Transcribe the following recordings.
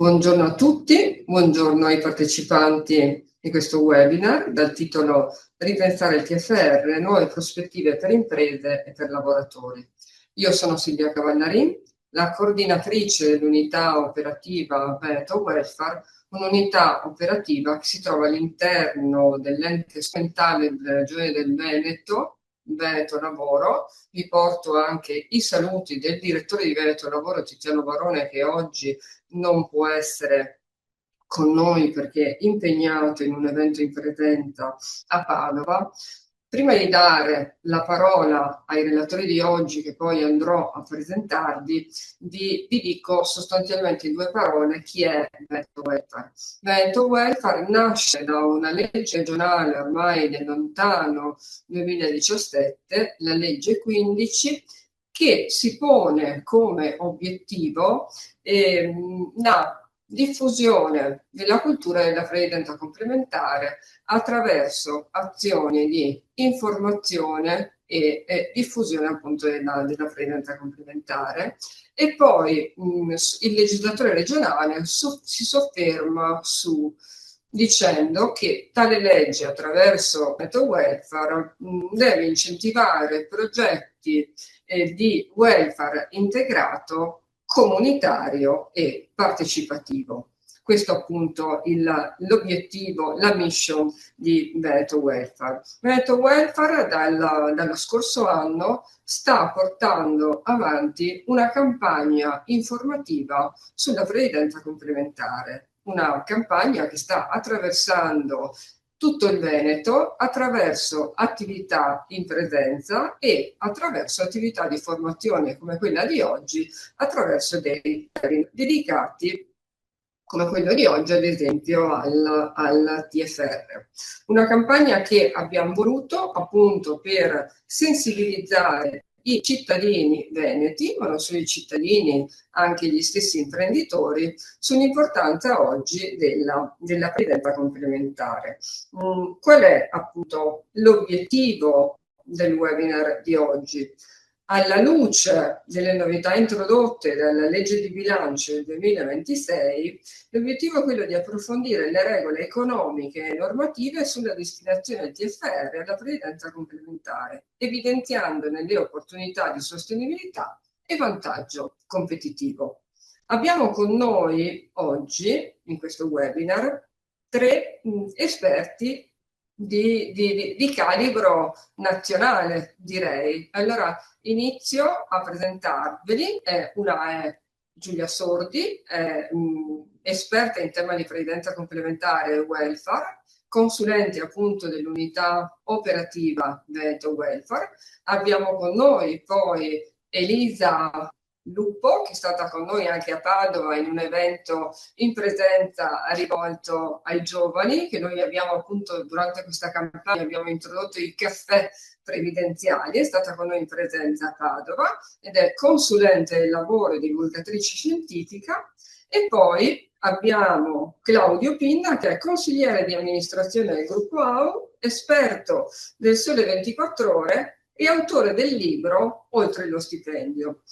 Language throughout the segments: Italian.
Buongiorno a tutti, buongiorno ai partecipanti di questo webinar dal titolo Ripensare il TFR, nuove prospettive per imprese e per lavoratori. Io sono Silvia Cavallarin, la coordinatrice dell'unità operativa Veneto Welfare, un'unità operativa che si trova all'interno dell'ente strumentale della Regione del Veneto, Veneto Lavoro. Vi porto anche i saluti del direttore di Veneto Lavoro, Tiziano Barone, che oggi non può essere con noi perché è impegnato in un evento in presenza a Padova. Prima di dare la parola ai relatori di oggi, che poi andrò a presentarvi, vi dico sostanzialmente in due parole chi è Veneto Welfare. Veneto Welfare nasce da una legge regionale ormai del lontano 2017, la legge 15, che si pone come obiettivo la diffusione della cultura della previdenza complementare attraverso azioni di informazione e diffusione appunto della previdenza complementare. E poi il legislatore regionale si sofferma su dicendo che tale legge attraverso Veneto Welfare deve incentivare progetti di welfare integrato, comunitario e partecipativo. Questo appunto l'obiettivo, la mission di Veneto Welfare. Veneto Welfare dallo scorso anno sta portando avanti una campagna informativa sulla previdenza complementare, una campagna che sta attraversando tutto il Veneto attraverso attività in presenza e attraverso attività di formazione come quella di oggi, attraverso dei dedicati come quello di oggi, ad esempio al TFR. Una campagna che abbiamo voluto appunto per sensibilizzare i cittadini veneti, ma non solo i cittadini, anche gli stessi imprenditori, sull'importanza oggi della previdenza complementare. Qual è appunto l'obiettivo del webinar di oggi? Alla luce delle novità introdotte dalla legge di bilancio del 2026, l'obiettivo è quello di approfondire le regole economiche e normative sulla destinazione del TFR alla previdenza complementare, evidenziandone le opportunità di sostenibilità e vantaggio competitivo. Abbiamo con noi oggi, in questo webinar, tre esperti di calibro nazionale, direi. Allora, inizio a presentarveli. Una è Giulia Sordi, esperta in tema di previdenza complementare e welfare, consulente appunto dell'unità operativa Veneto Welfare. Abbiamo con noi poi Elisa Lupo, che è stata con noi anche a Padova in un evento in presenza rivolto ai giovani, che noi abbiamo appunto durante questa campagna abbiamo introdotto i caffè previdenziali, è stata con noi in presenza a Padova ed è consulente del lavoro e divulgatrice scientifica. E poi abbiamo Claudio Pinna, che è consigliere di amministrazione del gruppo AU, esperto del Sole 24 Ore e autore del libro Oltre lo stipendio.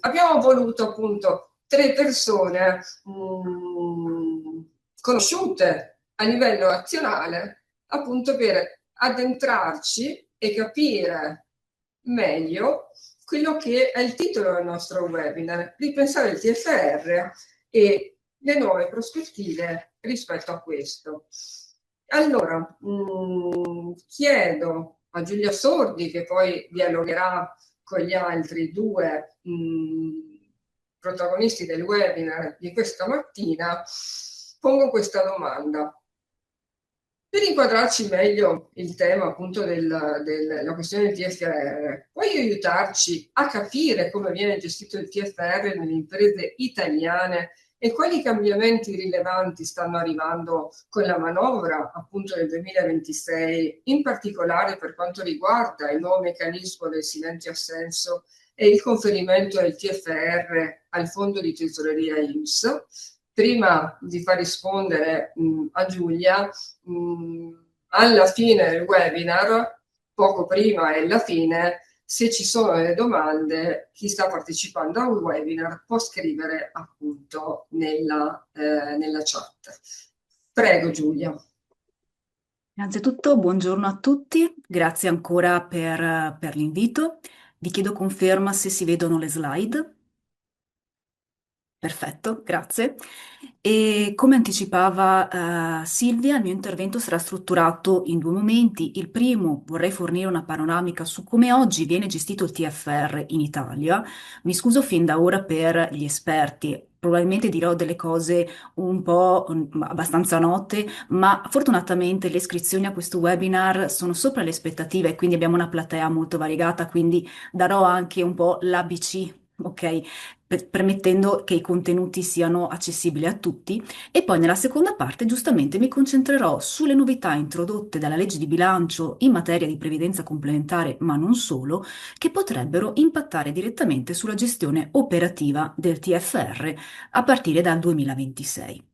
Abbiamo voluto appunto tre persone conosciute a livello nazionale appunto per addentrarci e capire meglio quello che è il titolo del nostro webinar, ripensare il TFR e le nuove prospettive rispetto a questo. Allora, chiedo a Giulia Sordi, che poi dialogherà con gli altri due protagonisti del webinar di questa mattina, pongo questa domanda. Per inquadrarci meglio il tema appunto della questione del TFR, puoi aiutarci a capire come viene gestito il TFR nelle imprese italiane e quali cambiamenti rilevanti stanno arrivando con la manovra appunto del 2026, in particolare per quanto riguarda il nuovo meccanismo del silenzio assenso e il conferimento del TFR al fondo di tesoreria INPS? Prima di far rispondere a Giulia, alla fine del webinar, poco prima e alla fine, Se ci sono delle domande, chi sta partecipando a un webinar può scrivere appunto nella chat. Prego Giulia. Innanzitutto, buongiorno a tutti, grazie ancora per l'invito. Vi chiedo conferma se si vedono le slide. Perfetto, grazie. E come anticipava Silvia, il mio intervento sarà strutturato in due momenti. Il primo, vorrei fornire una panoramica su come oggi viene gestito il TFR in Italia. Mi scuso fin da ora per gli esperti. Probabilmente dirò delle cose un po' abbastanza note, ma fortunatamente le iscrizioni a questo webinar sono sopra le aspettative e quindi abbiamo una platea molto variegata, quindi darò anche un po' l'ABC, ok? Permettendo che i contenuti siano accessibili a tutti. E poi nella seconda parte, giustamente, mi concentrerò sulle novità introdotte dalla legge di bilancio in materia di previdenza complementare, ma non solo, che potrebbero impattare direttamente sulla gestione operativa del TFR a partire dal 2026.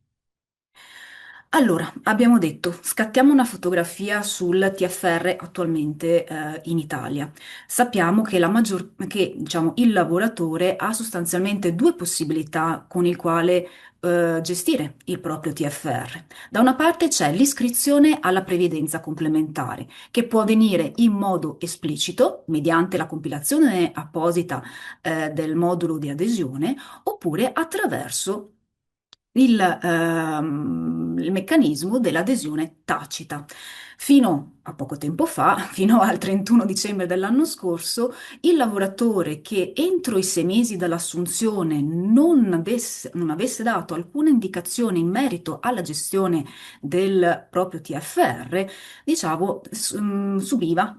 Allora, abbiamo detto, scattiamo una fotografia sul TFR attualmente in Italia. Sappiamo che, diciamo, il lavoratore ha sostanzialmente due possibilità con il quale gestire il proprio TFR. Da una parte c'è l'iscrizione alla previdenza complementare, che può avvenire in modo esplicito, mediante la compilazione apposita del modulo di adesione, oppure attraverso il meccanismo dell'adesione tacita. Fino a poco tempo fa, fino al 31 dicembre dell'anno scorso, il lavoratore che entro i 6 mesi dall'assunzione non avesse dato alcuna indicazione in merito alla gestione del proprio TFR, diciamo,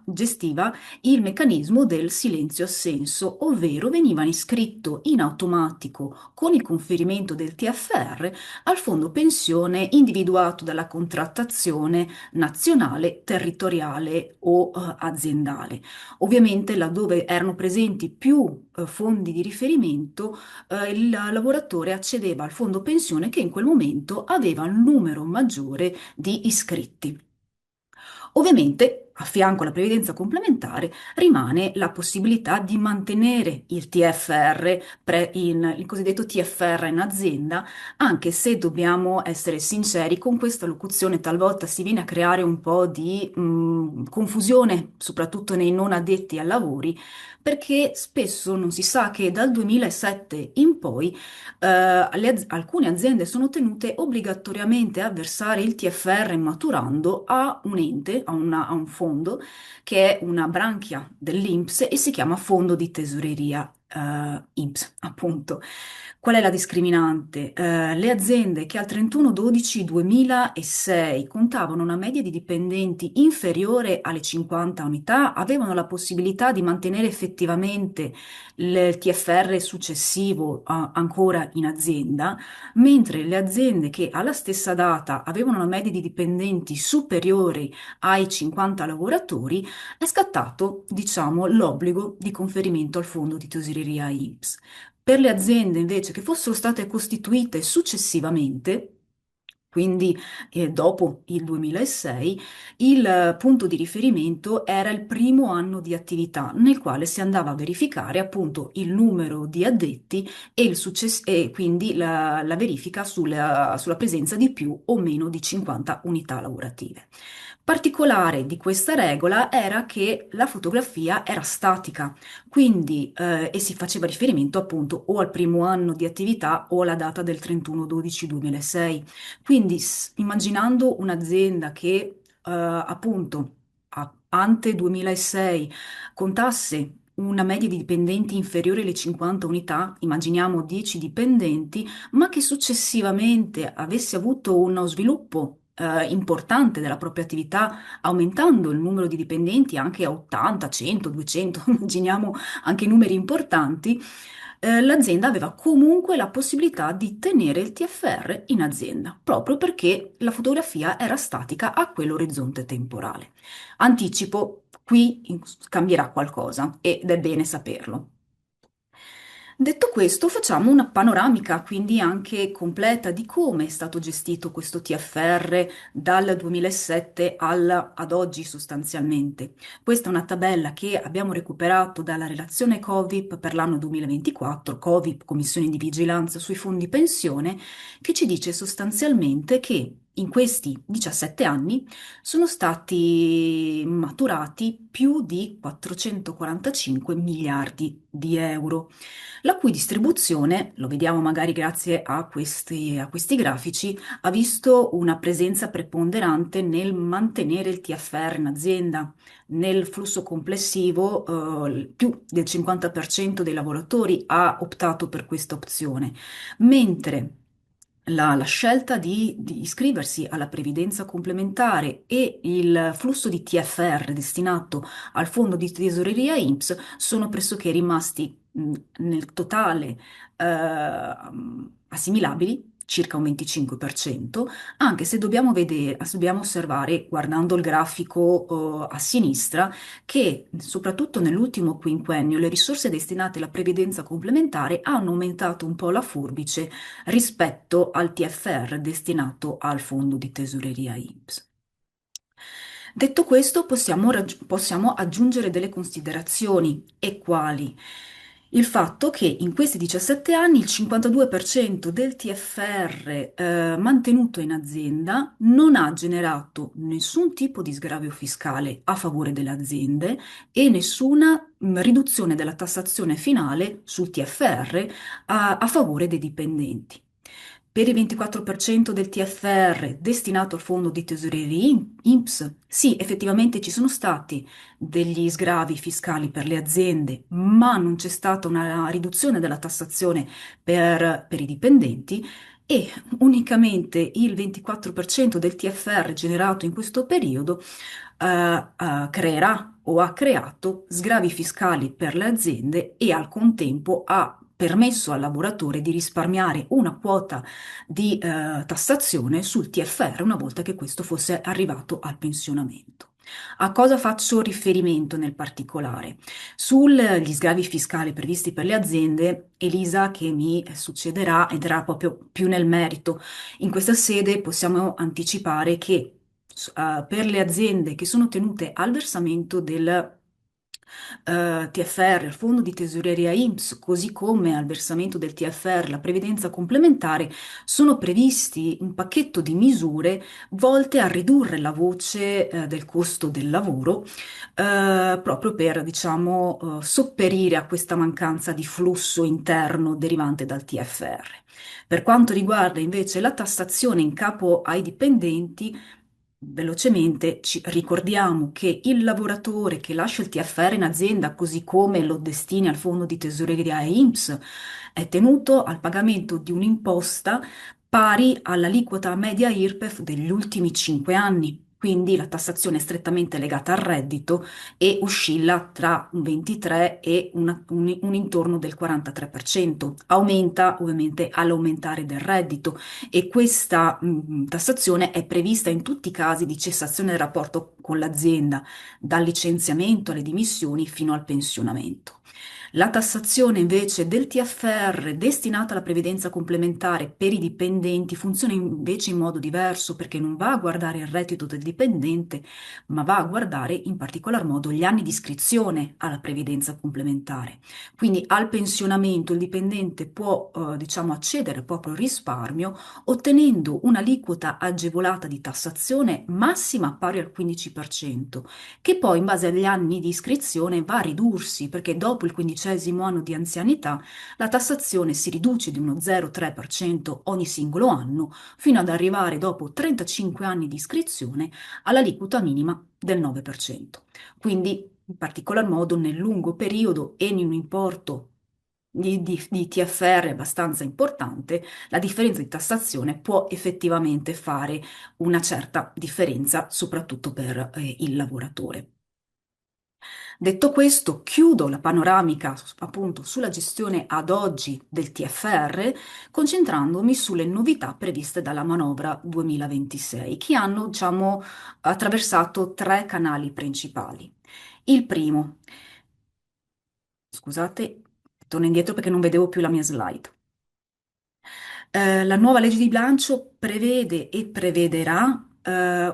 gestiva il meccanismo del silenzio assenso, ovvero veniva iscritto in automatico con il conferimento del TFR al fondo pensione individuato dalla contrattazione nazionale, territoriale o aziendale. Ovviamente laddove erano presenti più fondi di riferimento, il lavoratore accedeva al fondo pensione che in quel momento aveva il numero maggiore di iscritti. Ovviamente, a fianco alla previdenza complementare, rimane la possibilità di mantenere il TFR, il cosiddetto TFR in azienda, anche se dobbiamo essere sinceri, con questa locuzione talvolta si viene a creare un po' di confusione, soprattutto nei non addetti ai lavori, perché spesso non si sa che dal 2007 in poi alcune aziende sono tenute obbligatoriamente a versare il TFR maturando a un ente, a un fondo, che è una branchia dell'INPS e si chiama Fondo di Tesoreria. INPS, appunto. Qual è la discriminante? Le aziende che al 31/12/2006 contavano una media di dipendenti inferiore alle 50 unità avevano la possibilità di mantenere effettivamente il TFR successivo ancora in azienda, mentre le aziende che alla stessa data avevano una media di dipendenti superiori ai 50 lavoratori è scattato, diciamo, l'obbligo di conferimento al fondo di tesoreria INPS. Per le aziende invece che fossero state costituite successivamente, quindi dopo il 2006, il punto di riferimento era il primo anno di attività nel quale si andava a verificare appunto il numero di addetti e quindi la verifica sulla presenza di più o meno di 50 unità lavorative. Particolare di questa regola era che la fotografia era statica, quindi e si faceva riferimento appunto o al primo anno di attività o alla data del 31/12/2006. Quindi immaginando un'azienda che appunto ante 2006 contasse una media di dipendenti inferiore alle 50 unità, immaginiamo 10 dipendenti, ma che successivamente avesse avuto uno sviluppo importante della propria attività, aumentando il numero di dipendenti anche a 80, 100, 200, immaginiamo anche numeri importanti, l'azienda aveva comunque la possibilità di tenere il TFR in azienda, proprio perché la fotografia era statica a quell'orizzonte temporale. Anticipo, qui cambierà qualcosa ed è bene saperlo. Detto questo, facciamo una panoramica quindi anche completa di come è stato gestito questo TFR dal 2007 ad oggi sostanzialmente. Questa è una tabella che abbiamo recuperato dalla relazione COVIP per l'anno 2024, COVIP, Commissione di Vigilanza sui Fondi Pensione, che ci dice sostanzialmente che in questi 17 anni sono stati maturati più di 445 miliardi di euro, la cui distribuzione, lo vediamo magari grazie a questi grafici, ha visto una presenza preponderante nel mantenere il TFR in azienda. Nel flusso complessivo, più del 50% dei lavoratori ha optato per questa opzione, mentre la scelta di iscriversi alla previdenza complementare e il flusso di TFR destinato al fondo di tesoreria INPS sono pressoché rimasti nel totale assimilabili, circa un 25%, anche se dobbiamo osservare, guardando il grafico a sinistra, che soprattutto nell'ultimo quinquennio le risorse destinate alla previdenza complementare hanno aumentato un po' la forbice rispetto al TFR destinato al fondo di tesoreria INPS. Detto questo, possiamo aggiungere delle considerazioni, e quali? Il fatto che in questi 17 anni il 52% del TFR mantenuto in azienda non ha generato nessun tipo di sgravio fiscale a favore delle aziende e nessuna riduzione della tassazione finale sul TFR a favore dei dipendenti. Per il 24% del TFR destinato al fondo di tesoreria INPS, sì, effettivamente ci sono stati degli sgravi fiscali per le aziende, ma non c'è stata una riduzione della tassazione per i dipendenti e unicamente il 24% del TFR generato in questo periodo creerà o ha creato sgravi fiscali per le aziende e al contempo ha permesso al lavoratore di risparmiare una quota di tassazione sul TFR una volta che questo fosse arrivato al pensionamento. A cosa faccio riferimento nel particolare? Sugli sgravi fiscali previsti per le aziende, Elisa, che mi succederà, entrerà proprio più nel merito. In questa sede possiamo anticipare che per le aziende che sono tenute al versamento del TFR, il fondo di tesoreria INPS, così come al versamento del TFR, la previdenza complementare, sono previsti un pacchetto di misure volte a ridurre la voce del costo del lavoro, proprio per, diciamo, sopperire a questa mancanza di flusso interno derivante dal TFR. Per quanto riguarda invece la tassazione in capo ai dipendenti, velocemente ci ricordiamo che il lavoratore che lascia il TFR in azienda, così come lo destina al fondo di tesoreria e INPS, è tenuto al pagamento di un'imposta pari all'aliquota media IRPEF degli ultimi 5 anni. Quindi la tassazione è strettamente legata al reddito e oscilla tra un 23 e un intorno del 43%. Aumenta ovviamente all'aumentare del reddito e questa tassazione è prevista in tutti i casi di cessazione del rapporto con l'azienda, dal licenziamento alle dimissioni fino al pensionamento. La tassazione invece del TFR destinata alla previdenza complementare per i dipendenti funziona invece in modo diverso perché non va a guardare il reddito del dipendente, ma va a guardare in particolar modo gli anni di iscrizione alla previdenza complementare. Quindi al pensionamento il dipendente può, diciamo, accedere al proprio risparmio ottenendo un'aliquota agevolata di tassazione massima pari al 15%, che poi in base agli anni di iscrizione va a ridursi perché dopo il 15° anno di anzianità la tassazione si riduce di uno 0,3% ogni singolo anno fino ad arrivare dopo 35 anni di iscrizione all'aliquota minima del 9%. Quindi in particolar modo nel lungo periodo e in un importo di TFR abbastanza importante, la differenza di tassazione può effettivamente fare una certa differenza, soprattutto per il lavoratore. Detto questo, chiudo la panoramica appunto sulla gestione ad oggi del TFR, concentrandomi sulle novità previste dalla manovra 2026, che hanno, diciamo, attraversato tre canali principali. Il primo, scusate, torno indietro perché non vedevo più la mia slide. La nuova legge di bilancio prevede e prevederà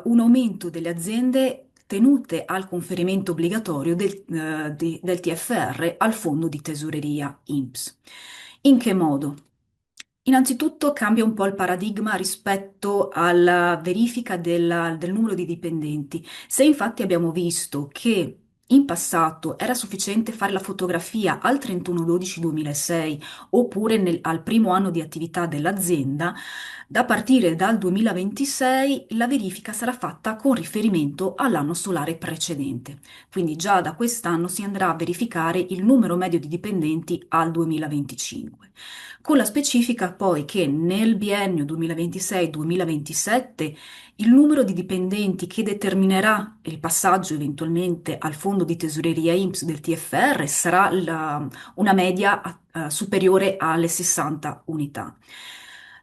un aumento delle aziende tenute al conferimento obbligatorio del TFR al fondo di tesoreria INPS. In che modo? Innanzitutto cambia un po' il paradigma rispetto alla verifica del numero di dipendenti. Se infatti abbiamo visto che in passato era sufficiente fare la fotografia al 31/12/2006 oppure al primo anno di attività dell'azienda, da partire dal 2026 la verifica sarà fatta con riferimento all'anno solare precedente. Quindi già da quest'anno si andrà a verificare il numero medio di dipendenti al 2025. Con la specifica poi che nel biennio 2026-2027 il numero di dipendenti che determinerà il passaggio eventualmente al fondo di tesoreria INPS del TFR sarà una media superiore alle 60 unità.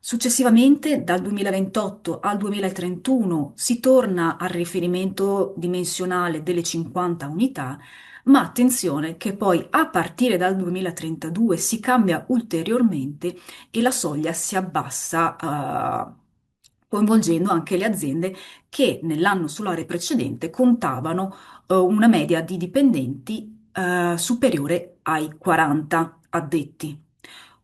Successivamente, dal 2028 al 2031, si torna al riferimento dimensionale delle 50 unità, ma attenzione che poi a partire dal 2032 si cambia ulteriormente e la soglia si abbassa, coinvolgendo anche le aziende che nell'anno solare precedente contavano, una media di dipendenti, superiore ai 40 addetti.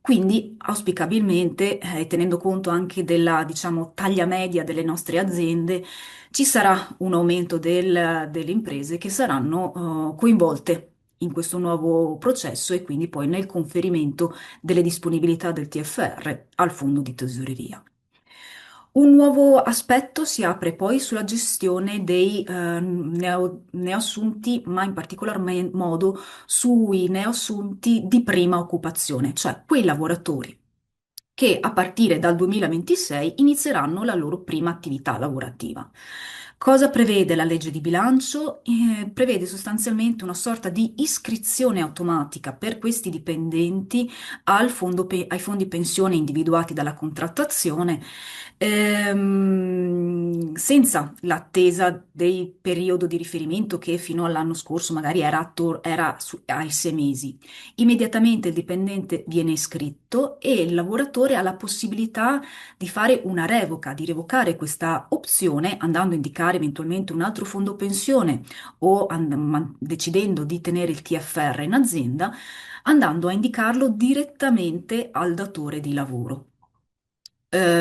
Quindi, auspicabilmente, tenendo conto anche della, diciamo, taglia media delle nostre aziende, ci sarà un aumento delle imprese che saranno, coinvolte in questo nuovo processo e quindi poi nel conferimento delle disponibilità del TFR al fondo di tesoreria. Un nuovo aspetto si apre poi sulla gestione dei neoassunti, ma in particolar modo sui neoassunti di prima occupazione, cioè quei lavoratori che a partire dal 2026 inizieranno la loro prima attività lavorativa. Cosa prevede la legge di bilancio? Prevede sostanzialmente una sorta di iscrizione automatica per questi dipendenti ai fondi pensione individuati dalla contrattazione, senza l'attesa del periodo di riferimento che fino all'anno scorso magari era ai 6 mesi. Immediatamente il dipendente viene iscritto e il lavoratore ha la possibilità di fare una revoca, di revocare questa opzione andando a indicare eventualmente un altro fondo pensione o decidendo di tenere il TFR in azienda, andando a indicarlo direttamente al datore di lavoro.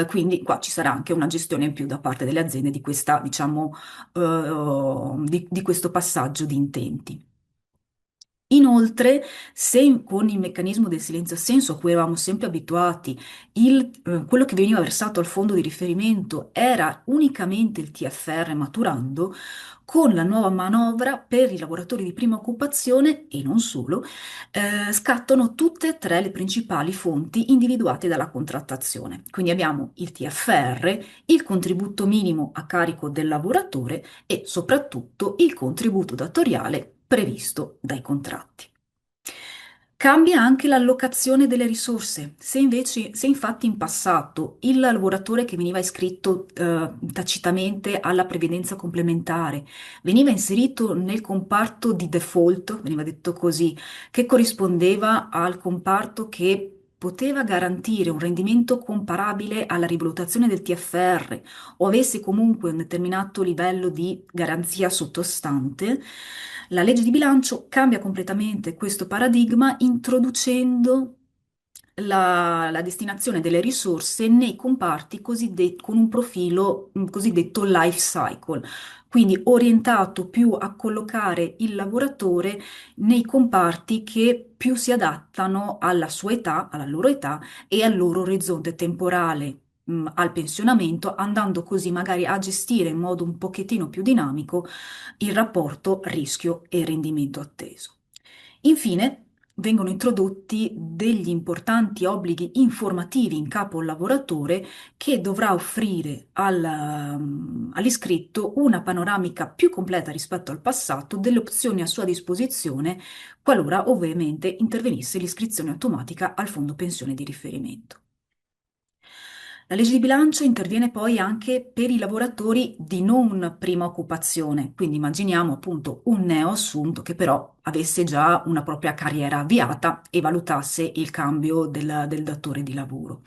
Quindi qua ci sarà anche una gestione in più da parte delle aziende di questa, diciamo, di questo passaggio di intenti. Inoltre, se con il meccanismo del silenzio assenso a cui eravamo sempre abituati, quello che veniva versato al fondo di riferimento era unicamente il TFR maturando, con la nuova manovra per i lavoratori di prima occupazione e non solo, scattano tutte e tre le principali fonti individuate dalla contrattazione. Quindi abbiamo il TFR, il contributo minimo a carico del lavoratore e soprattutto il contributo datoriale previsto dai contratti. Cambia anche l'allocazione delle risorse. Se infatti in passato il lavoratore che veniva iscritto tacitamente alla previdenza complementare veniva inserito nel comparto di default, veniva detto così, che corrispondeva al comparto che poteva garantire un rendimento comparabile alla rivalutazione del TFR o avesse comunque un determinato livello di garanzia sottostante, la legge di bilancio cambia completamente questo paradigma introducendo la destinazione delle risorse nei comparti con un profilo cosiddetto life cycle, quindi orientato più a collocare il lavoratore nei comparti che più si adattano alla sua età, alla loro età e al loro orizzonte temporale, al pensionamento, andando così magari a gestire in modo un pochettino più dinamico il rapporto rischio e rendimento atteso. Infine, vengono introdotti degli importanti obblighi informativi in capo al lavoratore che dovrà offrire all'iscritto una panoramica più completa rispetto al passato delle opzioni a sua disposizione, qualora ovviamente intervenisse l'iscrizione automatica al fondo pensione di riferimento. La legge di bilancio interviene poi anche per i lavoratori di non prima occupazione, quindi immaginiamo appunto un neoassunto che però avesse già una propria carriera avviata e valutasse il cambio del datore di lavoro.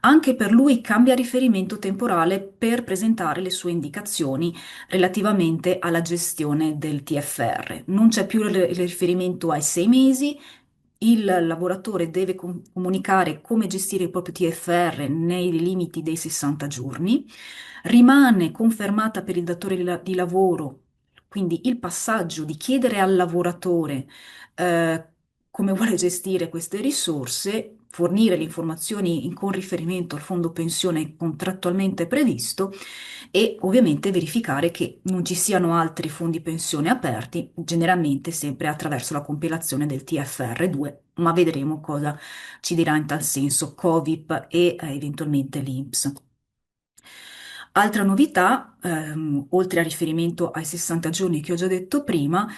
Anche per lui cambia riferimento temporale per presentare le sue indicazioni relativamente alla gestione del TFR. Non c'è più il riferimento ai 6 mesi, il lavoratore deve comunicare come gestire il proprio TFR nei limiti dei 60 giorni. Rimane confermata per il datore di lavoro, quindi il passaggio di chiedere al lavoratore eh, come vuole gestire queste risorse, fornire le informazioni con riferimento al fondo pensione contrattualmente previsto e ovviamente verificare che non ci siano altri fondi pensione aperti, generalmente sempre attraverso la compilazione del TFR2, ma vedremo cosa ci dirà in tal senso Covip e eventualmente l'INPS. Altra novità, oltre al riferimento ai 60 giorni che ho già detto prima,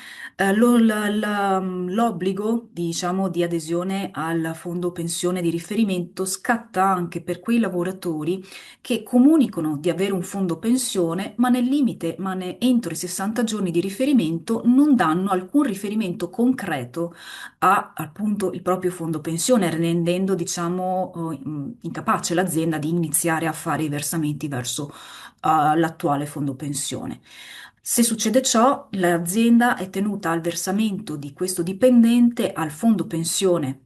l'obbligo, diciamo, di adesione al fondo pensione di riferimento scatta anche per quei lavoratori che comunicano di avere un fondo pensione, ma nel limite, entro i 60 giorni di riferimento non danno alcun riferimento concreto a appunto il proprio fondo pensione, rendendo, diciamo, incapace l'azienda di iniziare a fare i versamenti verso l'attuale fondo pensione. Se succede ciò, l'azienda è tenuta al versamento di questo dipendente al fondo pensione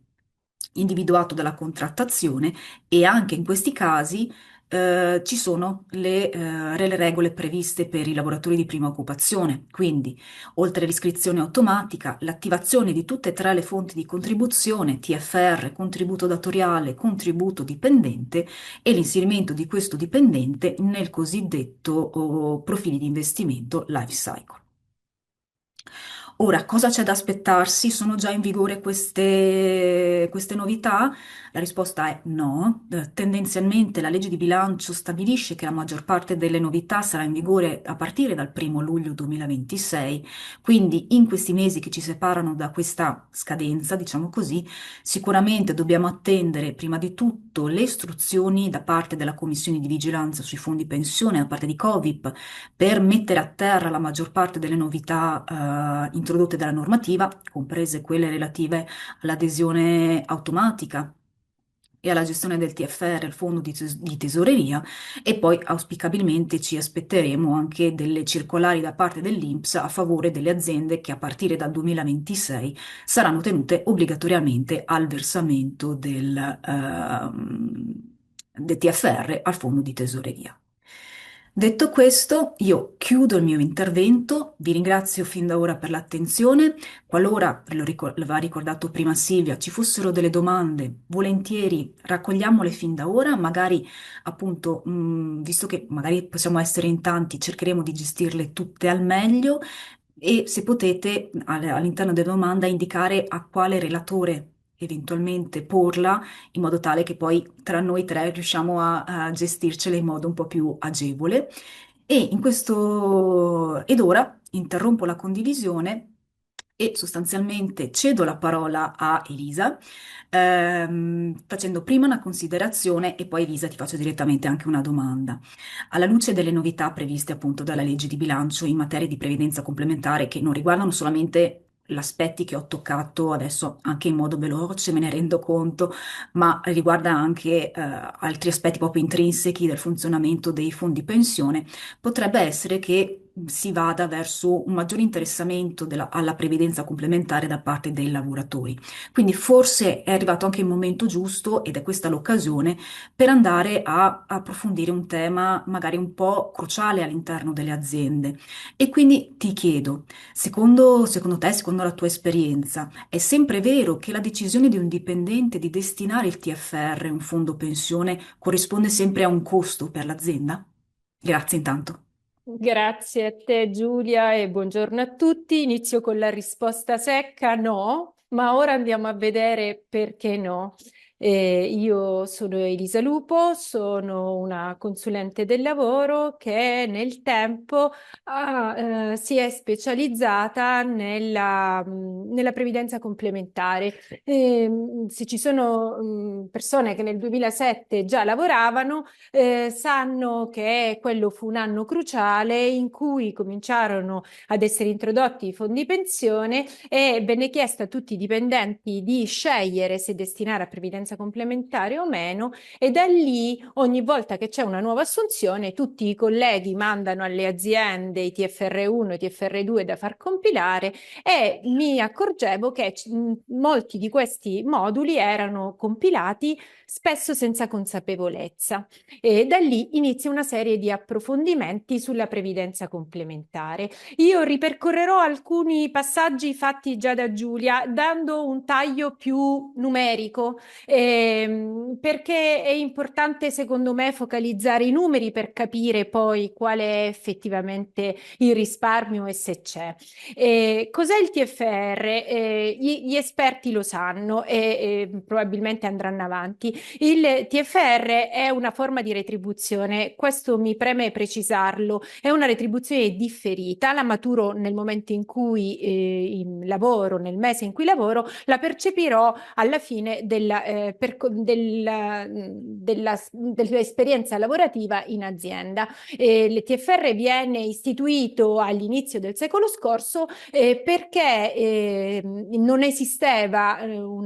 individuato dalla contrattazione e anche in questi casi ci sono le regole previste per i lavoratori di prima occupazione, quindi oltre all'iscrizione automatica, l'attivazione di tutte e tre le fonti di contribuzione, TFR, contributo datoriale, contributo dipendente e l'inserimento di questo dipendente nel cosiddetto profili di investimento life cycle. Ora, cosa c'è da aspettarsi? Sono già in vigore queste novità? La risposta è no. Tendenzialmente la legge di bilancio stabilisce che la maggior parte delle novità sarà in vigore a partire dal 1° luglio 2026, quindi in questi mesi che ci separano da questa scadenza, diciamo così, sicuramente dobbiamo attendere prima di tutto le istruzioni da parte della Commissione di vigilanza sui fondi pensione, da parte di Covip, per mettere a terra la maggior parte delle novità introdotte dalla normativa, comprese quelle relative all'adesione automatica e alla gestione del TFR, il fondo di tesoreria, e poi auspicabilmente ci aspetteremo anche delle circolari da parte dell'INPS a favore delle aziende che a partire dal 2026 saranno tenute obbligatoriamente al versamento del TFR al fondo di tesoreria. Detto questo, io chiudo il mio intervento, vi ringrazio fin da ora per l'attenzione. Qualora, lo aveva ricordato prima Silvia, ci fossero delle domande, volentieri raccogliamole fin da ora, magari appunto, visto che magari possiamo essere in tanti, cercheremo di gestirle tutte al meglio e se potete all'interno della domanda indicare a quale relatore eventualmente porla in modo tale che poi tra noi tre riusciamo a gestircele in modo un po' più agevole. Ed ora interrompo la condivisione e sostanzialmente cedo la parola a Elisa, facendo prima una considerazione e poi Elisa ti faccio direttamente anche una domanda. Alla luce delle novità previste appunto dalla legge di bilancio in materia di previdenza complementare che non riguardano solamente gli aspetti che ho toccato adesso anche in modo veloce, me ne rendo conto, ma riguarda anche altri aspetti proprio intrinseci del funzionamento dei fondi pensione, potrebbe essere che si vada verso un maggiore interessamento alla previdenza complementare da parte dei lavoratori. Quindi forse è arrivato anche il momento giusto, ed è questa l'occasione, per andare a approfondire un tema magari un po' cruciale all'interno delle aziende. E quindi ti chiedo, secondo te, secondo la tua esperienza, è sempre vero che la decisione di un dipendente di destinare il TFR, un fondo pensione, corrisponde sempre a un costo per l'azienda? Grazie intanto. Grazie a te Giulia e buongiorno a tutti. Inizio con la risposta secca, no, ma ora andiamo a vedere perché no. Io sono Elisa Lupo, sono una consulente del lavoro che nel tempo si è specializzata nella previdenza complementare. Se ci sono persone che nel 2007 già lavoravano, sanno che quello fu un anno cruciale in cui cominciarono ad essere introdotti i fondi pensione e venne chiesto a tutti i dipendenti di scegliere se destinare a previdenza complementare o meno, e da lì ogni volta che c'è una nuova assunzione tutti i colleghi mandano alle aziende i TFR1 e i TFR2 da far compilare, e mi accorgevo che molti di questi moduli erano compilati spesso senza consapevolezza, e da lì inizia una serie di approfondimenti sulla previdenza complementare. Io ripercorrerò alcuni passaggi fatti già da Giulia, dando un taglio più numerico, perché è importante secondo me focalizzare i numeri per capire poi qual è effettivamente il risparmio e se c'è. Cos'è il TFR? Gli esperti lo sanno e probabilmente andranno avanti. Il TFR è una forma di retribuzione, questo mi preme precisarlo, è una retribuzione differita, la maturo nel momento in cui lavoro, nel mese in cui lavoro, la percepirò alla fine dell'esperienza lavorativa in azienda. Il TFR viene istituito all'inizio del secolo scorso perché non esistevano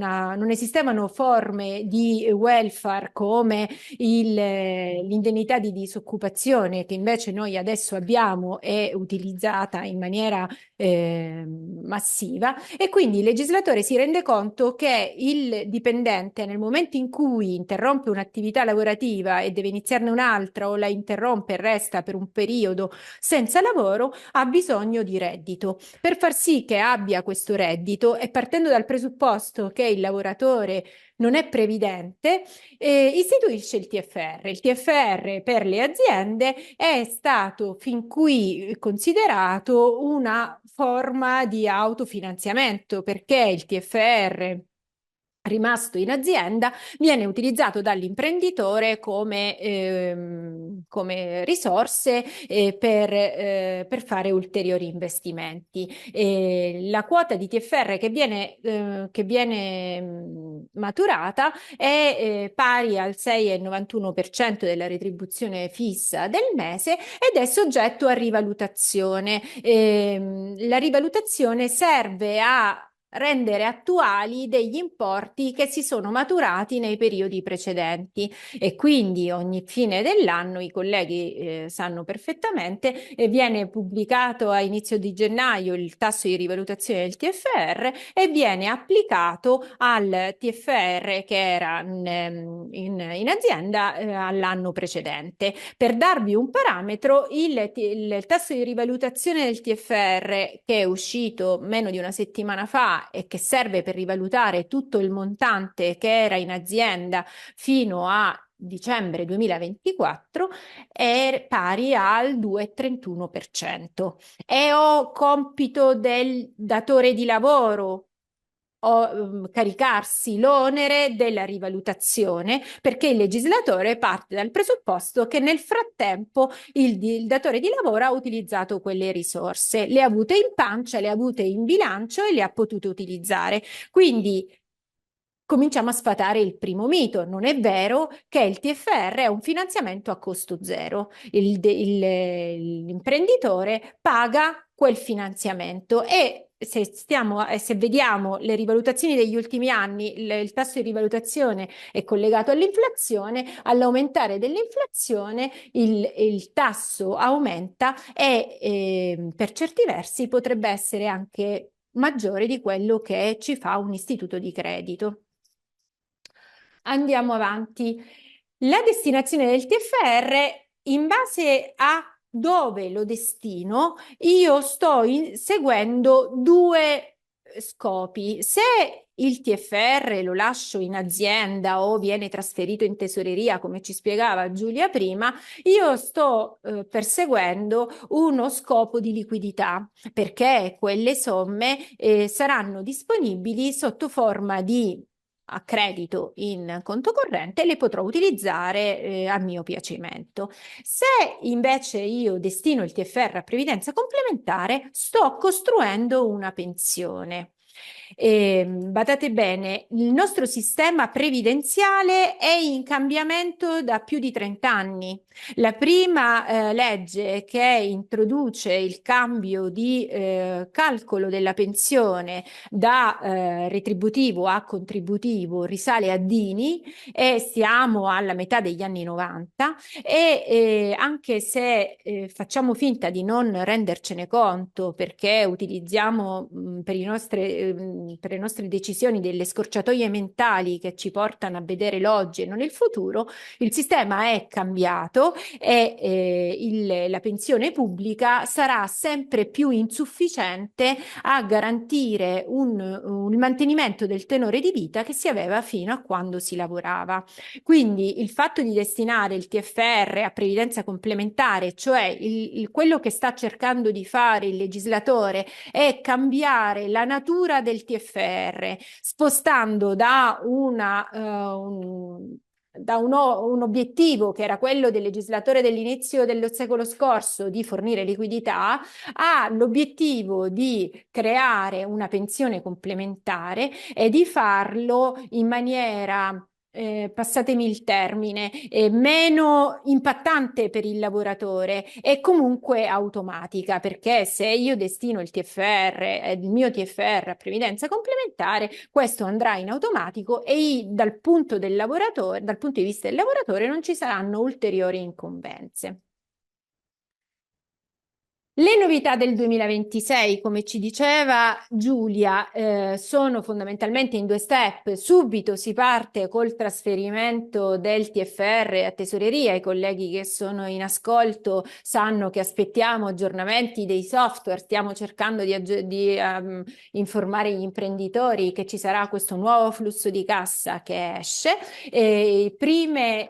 forme di welfare come l'indennità di disoccupazione, che invece noi adesso abbiamo, è utilizzata in maniera massiva, e quindi il legislatore si rende conto che il dipendente, nel momento in cui interrompe un'attività lavorativa e deve iniziarne un'altra, o la interrompe e resta per un periodo senza lavoro, ha bisogno di reddito. Per far sì che abbia questo reddito, e partendo dal presupposto che il lavoratore non è previdente, istituisce il TFR. Il TFR per le aziende è stato fin qui considerato una forma di autofinanziamento, perché il TFR rimasto in azienda viene utilizzato dall'imprenditore come risorse per fare ulteriori investimenti. La quota di TFR che viene maturata è pari al 6,91% della retribuzione fissa del mese ed è soggetto a rivalutazione. La rivalutazione serve a rendere attuali degli importi che si sono maturati nei periodi precedenti, e quindi ogni fine dell'anno, i colleghi sanno perfettamente, viene pubblicato a inizio di gennaio il tasso di rivalutazione del TFR e viene applicato al TFR che era in azienda all'anno precedente. Per darvi un parametro, il tasso di rivalutazione del TFR, che è uscito meno di una settimana fa e che serve per rivalutare tutto il montante che era in azienda fino a dicembre 2024, è pari al 2,31%. È compito del datore di lavoro caricarsi l'onere della rivalutazione, perché il legislatore parte dal presupposto che nel frattempo il datore di lavoro ha utilizzato quelle risorse, le ha avute in pancia, le ha avute in bilancio e le ha potute utilizzare. Quindi cominciamo a sfatare il primo mito. Non è vero che il TFR è un finanziamento a costo zero. L'imprenditore paga quel finanziamento, e se vediamo le rivalutazioni degli ultimi anni, il tasso di rivalutazione è collegato all'inflazione. All'aumentare dell'inflazione il tasso aumenta e per certi versi potrebbe essere anche maggiore di quello che ci fa un istituto di credito. Andiamo avanti. La destinazione del TFR, in base a dove lo destino, io sto seguendo due scopi. Se il TFR lo lascio in azienda o viene trasferito in tesoreria, come ci spiegava Giulia prima, io sto perseguendo uno scopo di liquidità, perché quelle somme saranno disponibili sotto forma di a credito in conto corrente, le potrò utilizzare a mio piacimento. Se invece io destino il TFR a previdenza complementare, sto costruendo una pensione. Badate bene, il nostro sistema previdenziale è in cambiamento da più di 30 anni. La prima legge che introduce il cambio di calcolo della pensione da retributivo a contributivo risale a Dini e siamo alla metà degli anni 90 e anche se facciamo finta di non rendercene conto perché utilizziamo per le nostre decisioni delle scorciatoie mentali che ci portano a vedere l'oggi e non il futuro, il sistema è cambiato e la pensione pubblica sarà sempre più insufficiente a garantire il mantenimento del tenore di vita che si aveva fino a quando si lavorava. Quindi il fatto di destinare il TFR a previdenza complementare, cioè quello che sta cercando di fare il legislatore è cambiare la natura del TFR, spostando da un obiettivo che era quello del legislatore dell'inizio dello secolo scorso di fornire liquidità all'obiettivo di creare una pensione complementare e di farlo in maniera passatemi il termine, meno impattante per il lavoratore e comunque automatica, perché se io destino il TFR, il mio TFR a previdenza complementare, questo andrà in automatico e dal punto di vista del lavoratore non ci saranno ulteriori incombenze. Le novità del 2026, come ci diceva Giulia, sono fondamentalmente in 2 step. Subito si parte col trasferimento del TFR a tesoreria. I colleghi che sono in ascolto sanno che aspettiamo aggiornamenti dei software, stiamo cercando di informare gli imprenditori che ci sarà questo nuovo flusso di cassa che esce. Prime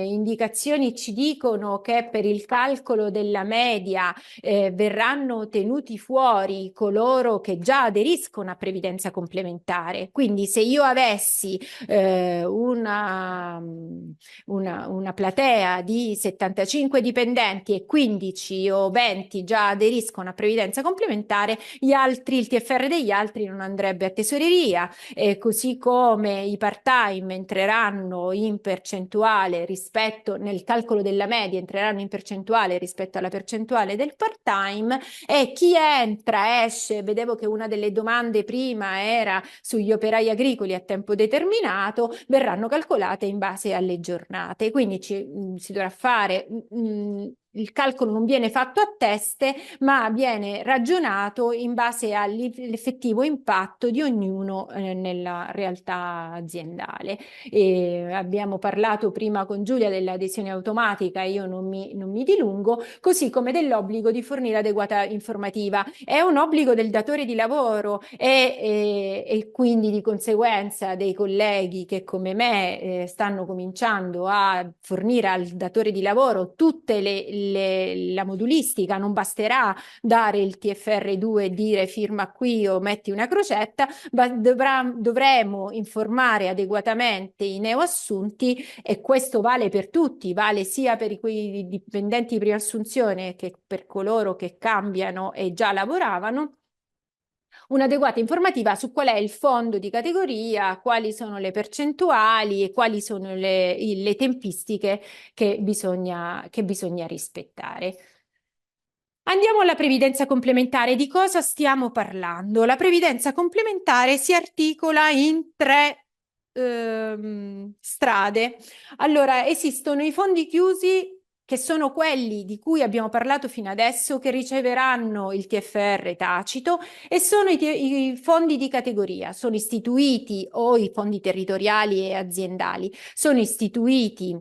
indicazioni ci dicono che per il calcolo della media verranno tenuti fuori coloro che già aderiscono a previdenza complementare. Quindi se io avessi una platea di 75 dipendenti e 15 o 20 già aderiscono a previdenza complementare, il TFR degli altri non andrebbe a tesoreria, così come i part-time entreranno in percentuale nel calcolo della media, entreranno in percentuale rispetto alla percentuale del part-time e chi entra, esce. Vedevo che una delle domande prima era sugli operai agricoli a tempo determinato, verranno calcolate in base alle giornate, quindi si dovrà fare il calcolo non viene fatto a teste, ma viene ragionato in base all'effettivo impatto di ognuno nella realtà aziendale. Abbiamo parlato prima con Giulia dell'adesione automatica, io non mi dilungo, così come dell'obbligo di fornire adeguata informativa. È un obbligo del datore di lavoro e quindi di conseguenza dei colleghi che come me stanno cominciando a fornire al datore di lavoro tutte la modulistica. Non basterà dare il TFR2 e dire firma qui o metti una crocetta, dovremo informare adeguatamente i neoassunti e questo vale per tutti, vale sia per quei dipendenti di prima assunzione che per coloro che cambiano e già lavoravano. Un'adeguata informativa su qual è il fondo di categoria, quali sono le percentuali e quali sono le tempistiche che bisogna rispettare. Andiamo alla previdenza complementare. Di cosa stiamo parlando? La previdenza complementare si articola in 3 strade. Allora, esistono i fondi chiusi, che sono quelli di cui abbiamo parlato fino adesso, che riceveranno il TFR tacito, e sono i fondi di categoria. Sono istituiti, o i fondi territoriali e aziendali, sono istituiti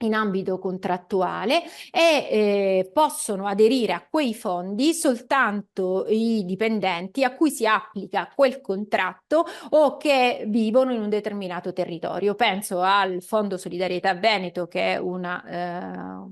in ambito contrattuale e possono aderire a quei fondi soltanto i dipendenti a cui si applica quel contratto o che vivono in un determinato territorio. Penso al Fondo Solidarietà Veneto, che è una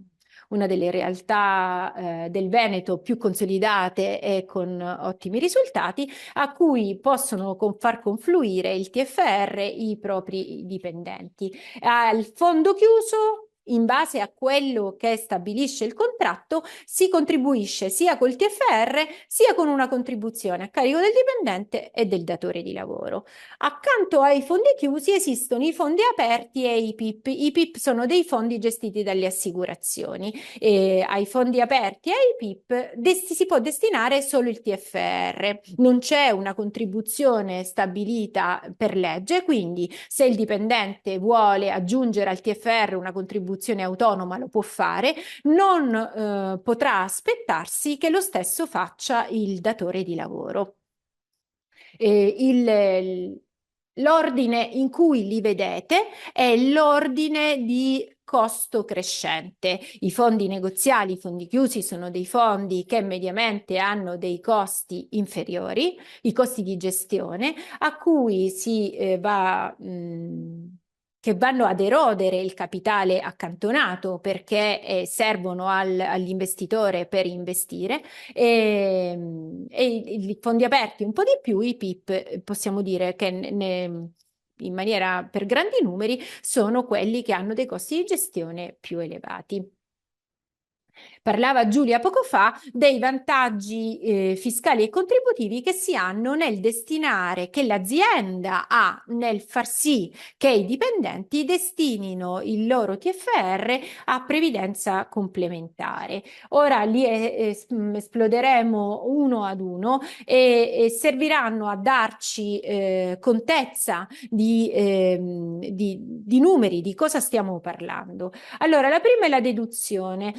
una delle realtà del Veneto più consolidate e con ottimi risultati, a cui possono far confluire il TFR i propri dipendenti. Al fondo chiuso, in base a quello che stabilisce il contratto, si contribuisce sia col TFR sia con una contribuzione a carico del dipendente e del datore di lavoro. Accanto ai fondi chiusi esistono i fondi aperti e i PIP. I PIP sono dei fondi gestiti dalle assicurazioni. E ai fondi aperti e ai PIP si può destinare solo il TFR. Non c'è una contribuzione stabilita per legge, quindi se il dipendente vuole aggiungere al TFR una contribuzione autonoma lo può fare, non potrà aspettarsi che lo stesso faccia il datore di lavoro. L'ordine in cui li vedete è l'ordine di costo crescente. I fondi negoziali, i fondi chiusi sono dei fondi che mediamente hanno dei costi inferiori, i costi di gestione, a cui che vanno ad erodere il capitale accantonato perché servono all'investitore per investire, e i fondi aperti un po' di più, i PIP possiamo dire che in maniera per grandi numeri sono quelli che hanno dei costi di gestione più elevati. Parlava Giulia poco fa dei vantaggi fiscali e contributivi che si hanno nel destinare, che l'azienda ha nel far sì che i dipendenti destinino il loro TFR a previdenza complementare. Ora li esploderemo uno ad uno e serviranno a darci contezza di numeri, di cosa stiamo parlando. Allora, la prima è la deduzione.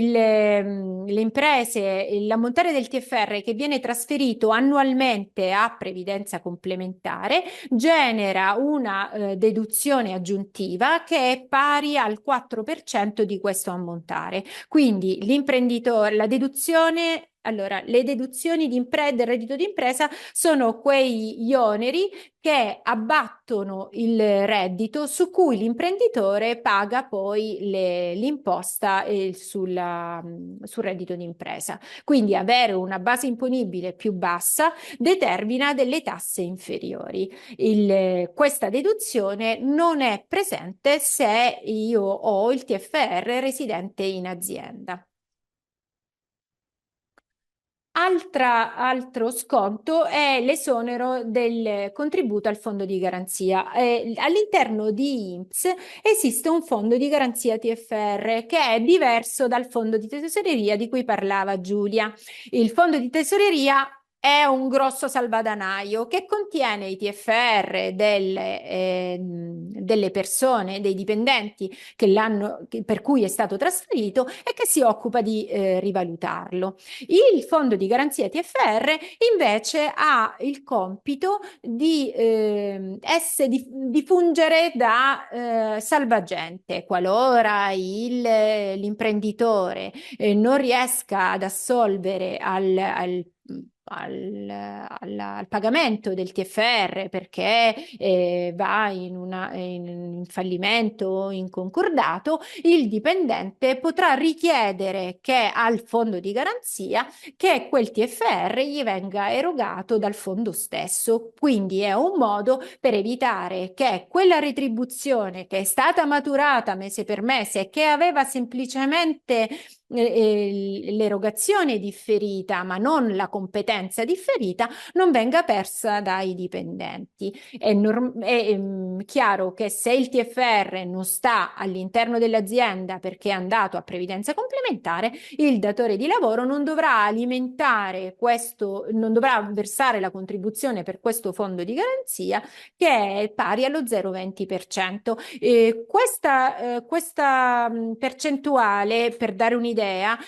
Le imprese, l'ammontare del TFR che viene trasferito annualmente a previdenza complementare genera una deduzione aggiuntiva che è pari al 4% di questo ammontare. Quindi l'imprenditore, la deduzione. Allora, le deduzioni del reddito d'impresa sono quegli oneri che abbattono il reddito su cui l'imprenditore paga poi l'imposta sul reddito d'impresa. Quindi avere una base imponibile più bassa determina delle tasse inferiori. Questa deduzione non è presente se io ho il TFR residente in azienda. Altro sconto è l'esonero del contributo al fondo di garanzia. All'interno di INPS esiste un fondo di garanzia TFR che è diverso dal fondo di tesoreria di cui parlava Giulia. Il fondo di tesoreria è un grosso salvadanaio che contiene i TFR delle persone, dei dipendenti per cui è stato trasferito e che si occupa di rivalutarlo. Il fondo di garanzia TFR invece ha il compito di fungere da salvagente qualora l'imprenditore non riesca ad assolvere al pagamento del TFR perché va in fallimento o in concordato, il dipendente potrà richiedere che al fondo di garanzia che quel TFR gli venga erogato dal fondo stesso. Quindi è un modo per evitare che quella retribuzione che è stata maturata mese per mese e che aveva semplicemente l'erogazione differita ma non la competenza differita non venga persa dai dipendenti. È chiaro che se il TFR non sta all'interno dell'azienda perché è andato a previdenza complementare, il datore di lavoro non dovrà alimentare non dovrà versare la contribuzione per questo fondo di garanzia che è pari allo 0,20%. Questa percentuale, per dare un'idea,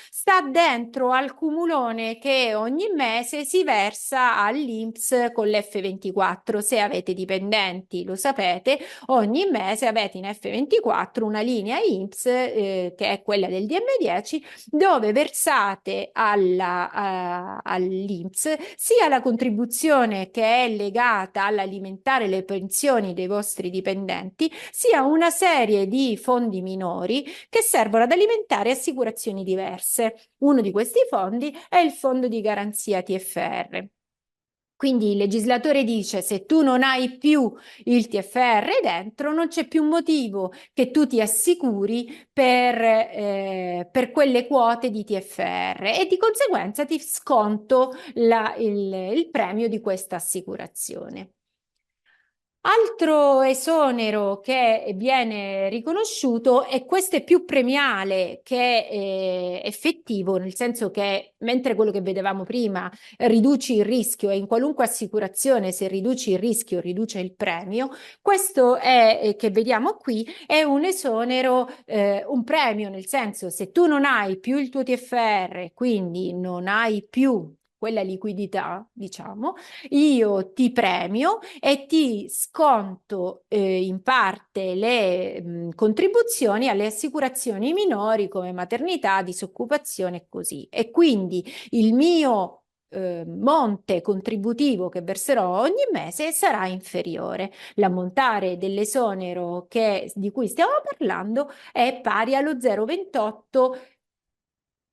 sta dentro al cumulone che ogni mese si versa all'INPS con l'F24. Se avete dipendenti, lo sapete, ogni mese avete in F24 una linea INPS che è quella del DM10 dove versate all'INPS sia la contribuzione che è legata all'alimentare le pensioni dei vostri dipendenti, sia una serie di fondi minori che servono ad alimentare assicurazioni situazioni diverse. Uno di questi fondi è il fondo di garanzia TFR. Quindi il legislatore dice: se tu non hai più il TFR dentro, non c'è più motivo che tu ti assicuri per quelle quote di TFR e di conseguenza ti sconto il premio di questa assicurazione. Altro esonero che viene riconosciuto, e questo è più premiale che effettivo, nel senso che mentre quello che vedevamo prima riduci il rischio, e in qualunque assicurazione se riduci il rischio riduce il premio, questo è, che vediamo qui, è un esonero, un premio, nel senso, se tu non hai più il tuo TFR, quindi non hai più quella liquidità, diciamo, io ti premio e ti sconto in parte le contribuzioni alle assicurazioni minori come maternità, disoccupazione e così. E quindi il mio monte contributivo che verserò ogni mese sarà inferiore. L'ammontare dell'esonero di cui stiamo parlando è pari allo 0,28,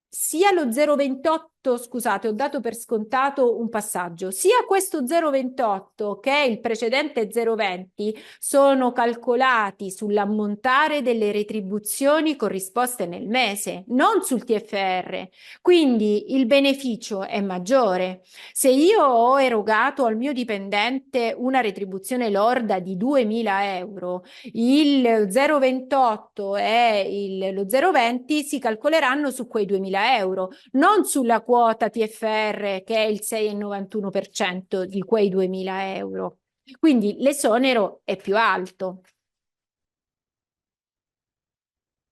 sia lo 0,28, scusate, ho dato per scontato un passaggio, sia questo 0,28 che il precedente 0,20 sono calcolati sull'ammontare delle retribuzioni corrisposte nel mese, non sul TFR. Quindi il beneficio è maggiore. Se io ho erogato al mio dipendente una retribuzione lorda di 2.000 euro, il 0,28 e lo 0,20 si calcoleranno su quei 2.000 euro, non sulla quota TFR che è il 6,91% di quei 2.000 euro. Quindi l'esonero è più alto.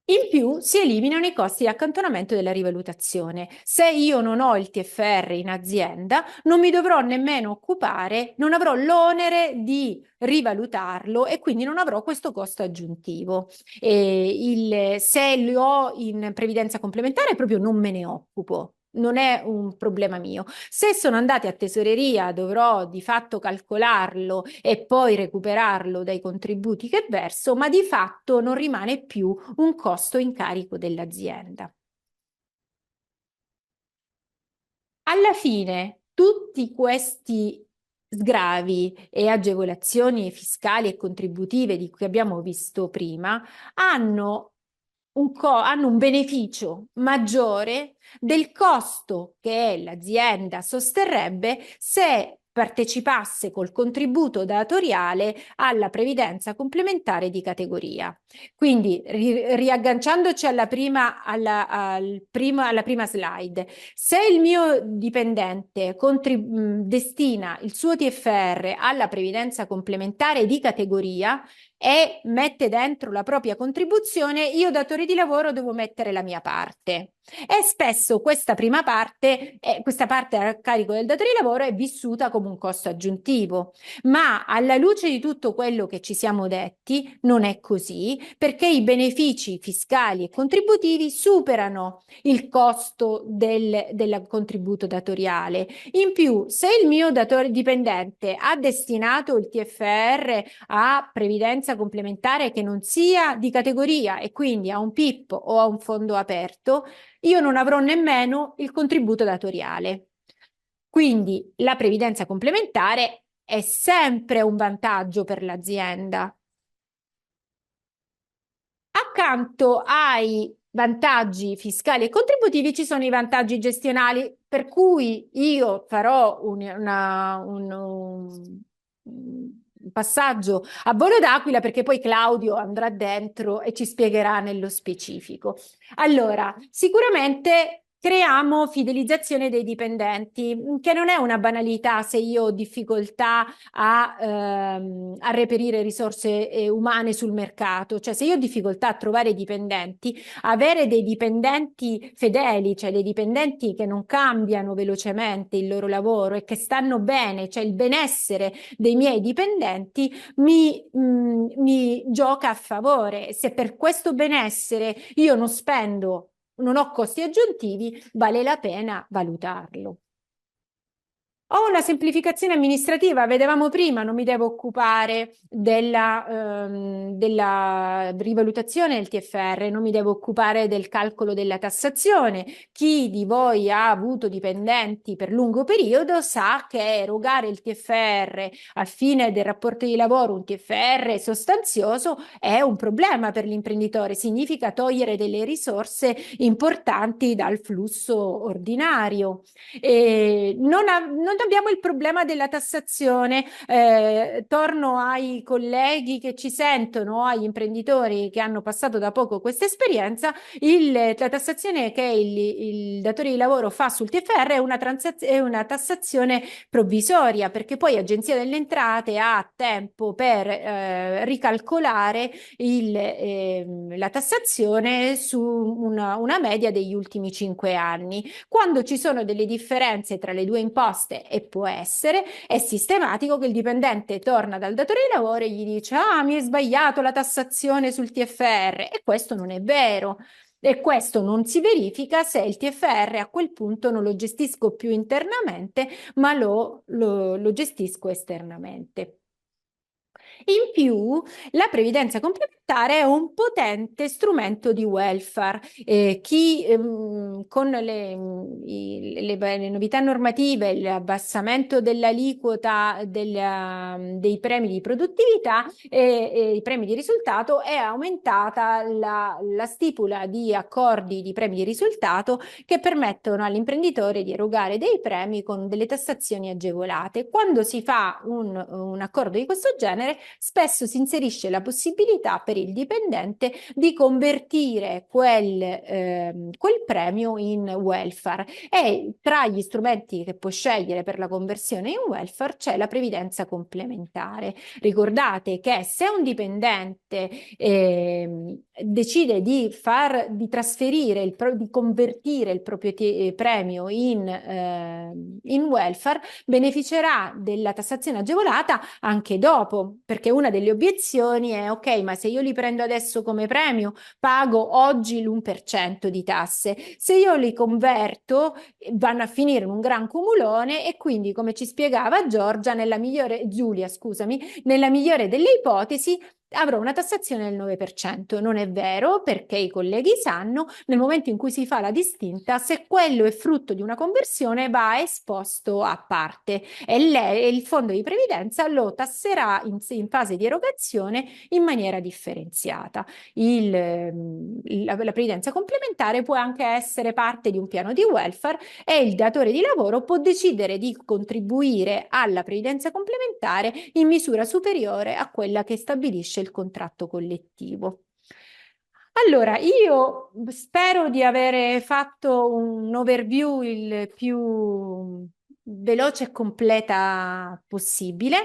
In più si eliminano i costi di accantonamento della rivalutazione. Se io non ho il TFR in azienda, non mi dovrò nemmeno occupare, non avrò l'onere di rivalutarlo e quindi non avrò questo costo aggiuntivo. Se lo ho in previdenza complementare, proprio non me ne occupo. Non è un problema mio. Se sono andati a tesoreria, dovrò di fatto calcolarlo e poi recuperarlo dai contributi che verso, ma di fatto non rimane più un costo in carico dell'azienda. Alla fine, tutti questi sgravi e agevolazioni fiscali e contributive di cui abbiamo visto prima hanno un beneficio maggiore del costo che l'azienda sosterrebbe se partecipasse col contributo datoriale alla previdenza complementare di categoria. Quindi, riagganciandoci alla prima slide, se il mio dipendente destina il suo TFR alla previdenza complementare di categoria e mette dentro la propria contribuzione, io datore di lavoro devo mettere la mia parte. E spesso questa prima parte, questa parte a carico del datore di lavoro è vissuta come un costo aggiuntivo, ma alla luce di tutto quello che ci siamo detti non è così, perché i benefici fiscali e contributivi superano il costo del contributo datoriale. In più, se il mio datore dipendente ha destinato il TFR a previdenza complementare che non sia di categoria e quindi a un PIP o a un fondo aperto, io non avrò nemmeno il contributo datoriale. Quindi la previdenza complementare è sempre un vantaggio per l'azienda. Accanto ai vantaggi fiscali e contributivi ci sono i vantaggi gestionali, per cui io farò un passaggio a volo d'aquila perché poi Claudio andrà dentro e ci spiegherà nello specifico. Allora, sicuramente creiamo fidelizzazione dei dipendenti, che non è una banalità se io ho difficoltà a reperire risorse umane sul mercato. Cioè, se io ho difficoltà a trovare dipendenti, avere dei dipendenti fedeli, cioè dei dipendenti che non cambiano velocemente il loro lavoro e che stanno bene, cioè il benessere dei miei dipendenti mi gioca a favore. Se per questo benessere io non ho costi aggiuntivi, vale la pena valutarlo. Ho una semplificazione amministrativa, vedevamo prima, non mi devo occupare della rivalutazione del TFR, non mi devo occupare del calcolo della tassazione. Chi di voi ha avuto dipendenti per lungo periodo sa che erogare il TFR al fine del rapporto di lavoro, un TFR sostanzioso, è un problema per l'imprenditore, significa togliere delle risorse importanti dal flusso ordinario. Non abbiamo il problema della tassazione. Torno ai colleghi che ci sentono, agli imprenditori che hanno passato da poco questa esperienza. La tassazione che il datore di lavoro fa sul TFR è una tassazione provvisoria, perché poi Agenzia delle Entrate ha tempo per ricalcolare la tassazione su una media degli ultimi 5 anni. Quando ci sono delle differenze tra le due imposte, e può essere, è sistematico che il dipendente torna dal datore di lavoro e gli dice: ah, mi hai sbagliato la tassazione sul TFR, e questo non è vero. E questo non si verifica se il TFR a quel punto non lo gestisco più internamente, ma lo gestisco esternamente. In più, la previdenza complementare è un potente strumento di welfare. Con le novità normative, l'abbassamento dell'aliquota dei premi di produttività e i premi di risultato, è aumentata la stipula di accordi di premi di risultato che permettono all'imprenditore di erogare dei premi con delle tassazioni agevolate. Quando si fa un accordo di questo genere, spesso si inserisce la possibilità per il dipendente di convertire quel premio in welfare, e tra gli strumenti che può scegliere per la conversione in welfare c'è la previdenza complementare. Ricordate che se un dipendente decide di trasferire, di convertire il proprio premio in welfare, beneficerà della tassazione agevolata anche dopo, perché una delle obiezioni è: ok, ma se io li prendo adesso come premio, pago oggi l'1% di tasse, se io li converto vanno a finire in un gran cumulone, e quindi, come ci spiegava Giulia, scusami, nella migliore delle ipotesi avrò una tassazione del 9%. Non è vero, perché i colleghi sanno, nel momento in cui si fa la distinta, se quello è frutto di una conversione, va esposto a parte, e il fondo di previdenza lo tasserà in fase di erogazione in maniera differenziata. La previdenza complementare può anche essere parte di un piano di welfare, e il datore di lavoro può decidere di contribuire alla previdenza complementare in misura superiore a quella che stabilisce il contratto collettivo. Allora, io spero di avere fatto un overview il più veloce e completa possibile,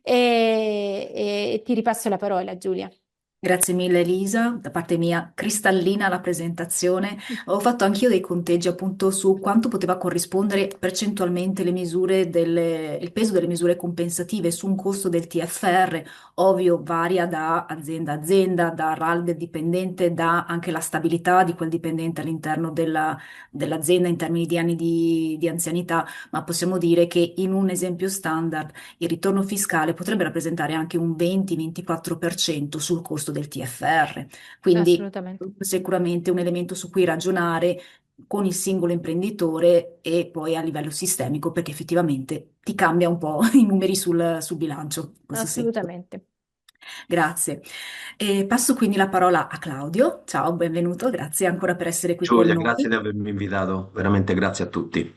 e ti ripasso la parola, Giulia. Grazie mille Elisa, da parte mia cristallina la presentazione. Ho fatto anch'io dei conteggi appunto su quanto poteva corrispondere percentualmente il peso delle misure compensative su un costo del TFR. Ovvio, varia da azienda a azienda, da RAL del dipendente, da anche la stabilità di quel dipendente all'interno dell'azienda in termini di anni di anzianità, ma possiamo dire che in un esempio standard il ritorno fiscale potrebbe rappresentare anche un 20-24% sul costo del TFR. Quindi Assolutamente. sicuramente un elemento su cui ragionare con il singolo imprenditore e poi a livello sistemico, perché effettivamente ti cambia un po' i numeri sul bilancio, in questo senso. Assolutamente. Grazie. E passo quindi la parola a Claudio. Ciao, benvenuto, grazie ancora per essere qui con Giulia, grazie noi. di avermi invitato, veramente grazie a tutti.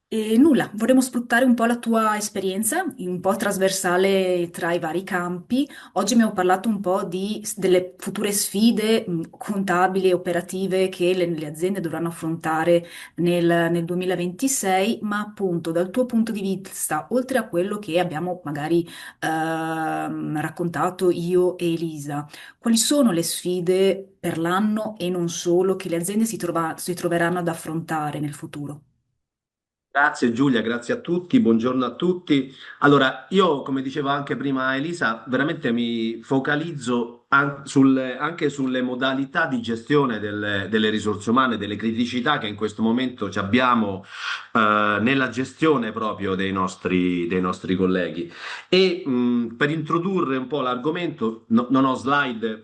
E nulla, vorremmo sfruttare un po' la tua esperienza, un po' trasversale tra i vari campi. Oggi abbiamo parlato un po' delle future sfide contabili e operative che le aziende dovranno affrontare nel 2026, ma appunto dal tuo punto di vista, oltre a quello che abbiamo magari raccontato io e Elisa, quali sono le sfide per l'anno e non solo che le aziende si troveranno ad affrontare nel futuro? Grazie Giulia, grazie a tutti, buongiorno a tutti. Allora, io, come diceva anche prima Elisa, veramente mi focalizzo anche sulle modalità di gestione delle risorse umane, delle criticità che in questo momento ci abbiamo nella gestione proprio dei nostri colleghi. E per introdurre un po' l'argomento, non ho slide,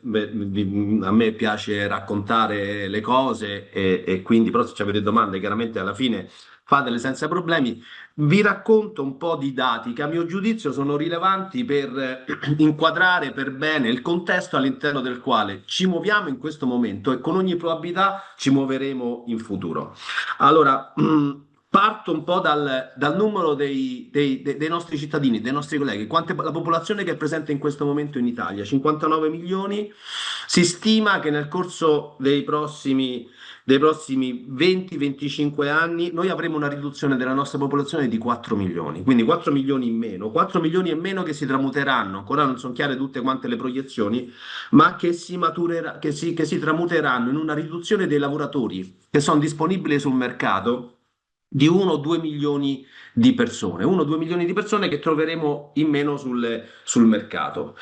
a me piace raccontare le cose e quindi, però se avete domande, chiaramente alla fine fatele senza problemi. Vi racconto un po' di dati che a mio giudizio sono rilevanti per inquadrare per bene il contesto all'interno del quale ci muoviamo in questo momento e con ogni probabilità ci muoveremo in futuro. Allora, parto un po' dal numero dei nostri cittadini, dei nostri colleghi. La popolazione che è presente in questo momento in Italia, 59 milioni. Si stima che nel corso dei prossimi 20-25 anni noi avremo una riduzione della nostra popolazione di 4 milioni, quindi 4 milioni in meno, 4 milioni in meno che si tramuteranno, ancora non sono chiare tutte quante le proiezioni, ma che si tramuteranno in una riduzione dei lavoratori che sono disponibili sul mercato di 1-2 milioni di persone, 1-2 milioni di persone che troveremo in meno sul mercato.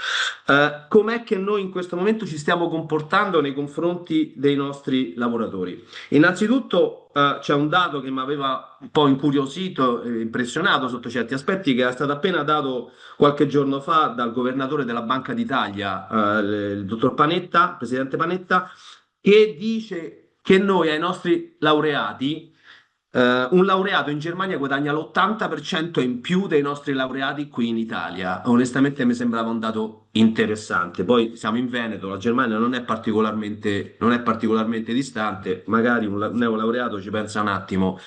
Com'è che noi in questo momento ci stiamo comportando nei confronti dei nostri lavoratori? Innanzitutto c'è un dato che mi aveva un po' incuriosito e impressionato sotto certi aspetti, che è stato appena dato qualche giorno fa dal governatore della Banca d'Italia, il dottor Panetta, presidente Panetta, che dice che noi ai nostri laureati, un laureato in Germania guadagna l'80% in più dei nostri laureati qui in Italia. Onestamente mi sembrava un dato interessante. Poi siamo in Veneto, la Germania non è particolarmente distante, magari un neolaureato ci pensa un attimo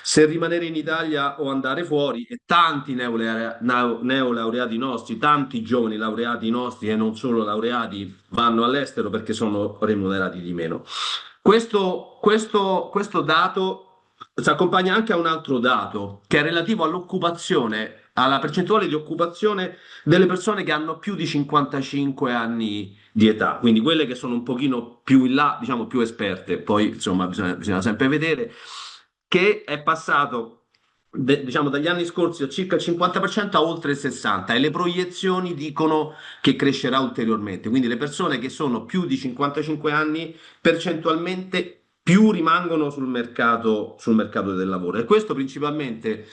se rimanere in Italia o andare fuori, e tanti neolaureati nostri, tanti giovani laureati nostri e non solo laureati vanno all'estero perché sono remunerati di meno. Questo dato si accompagna anche a un altro dato che è relativo all'occupazione, alla percentuale di occupazione delle persone che hanno più di 55 anni di età, quindi quelle che sono un pochino più in là, diciamo più esperte, poi insomma bisogna sempre vedere, che è passato diciamo dagli anni scorsi a circa il 50% a oltre il 60%, e le proiezioni dicono che crescerà ulteriormente, quindi le persone che sono più di 55 anni percentualmente più rimangono sul mercato del lavoro, e questo principalmente,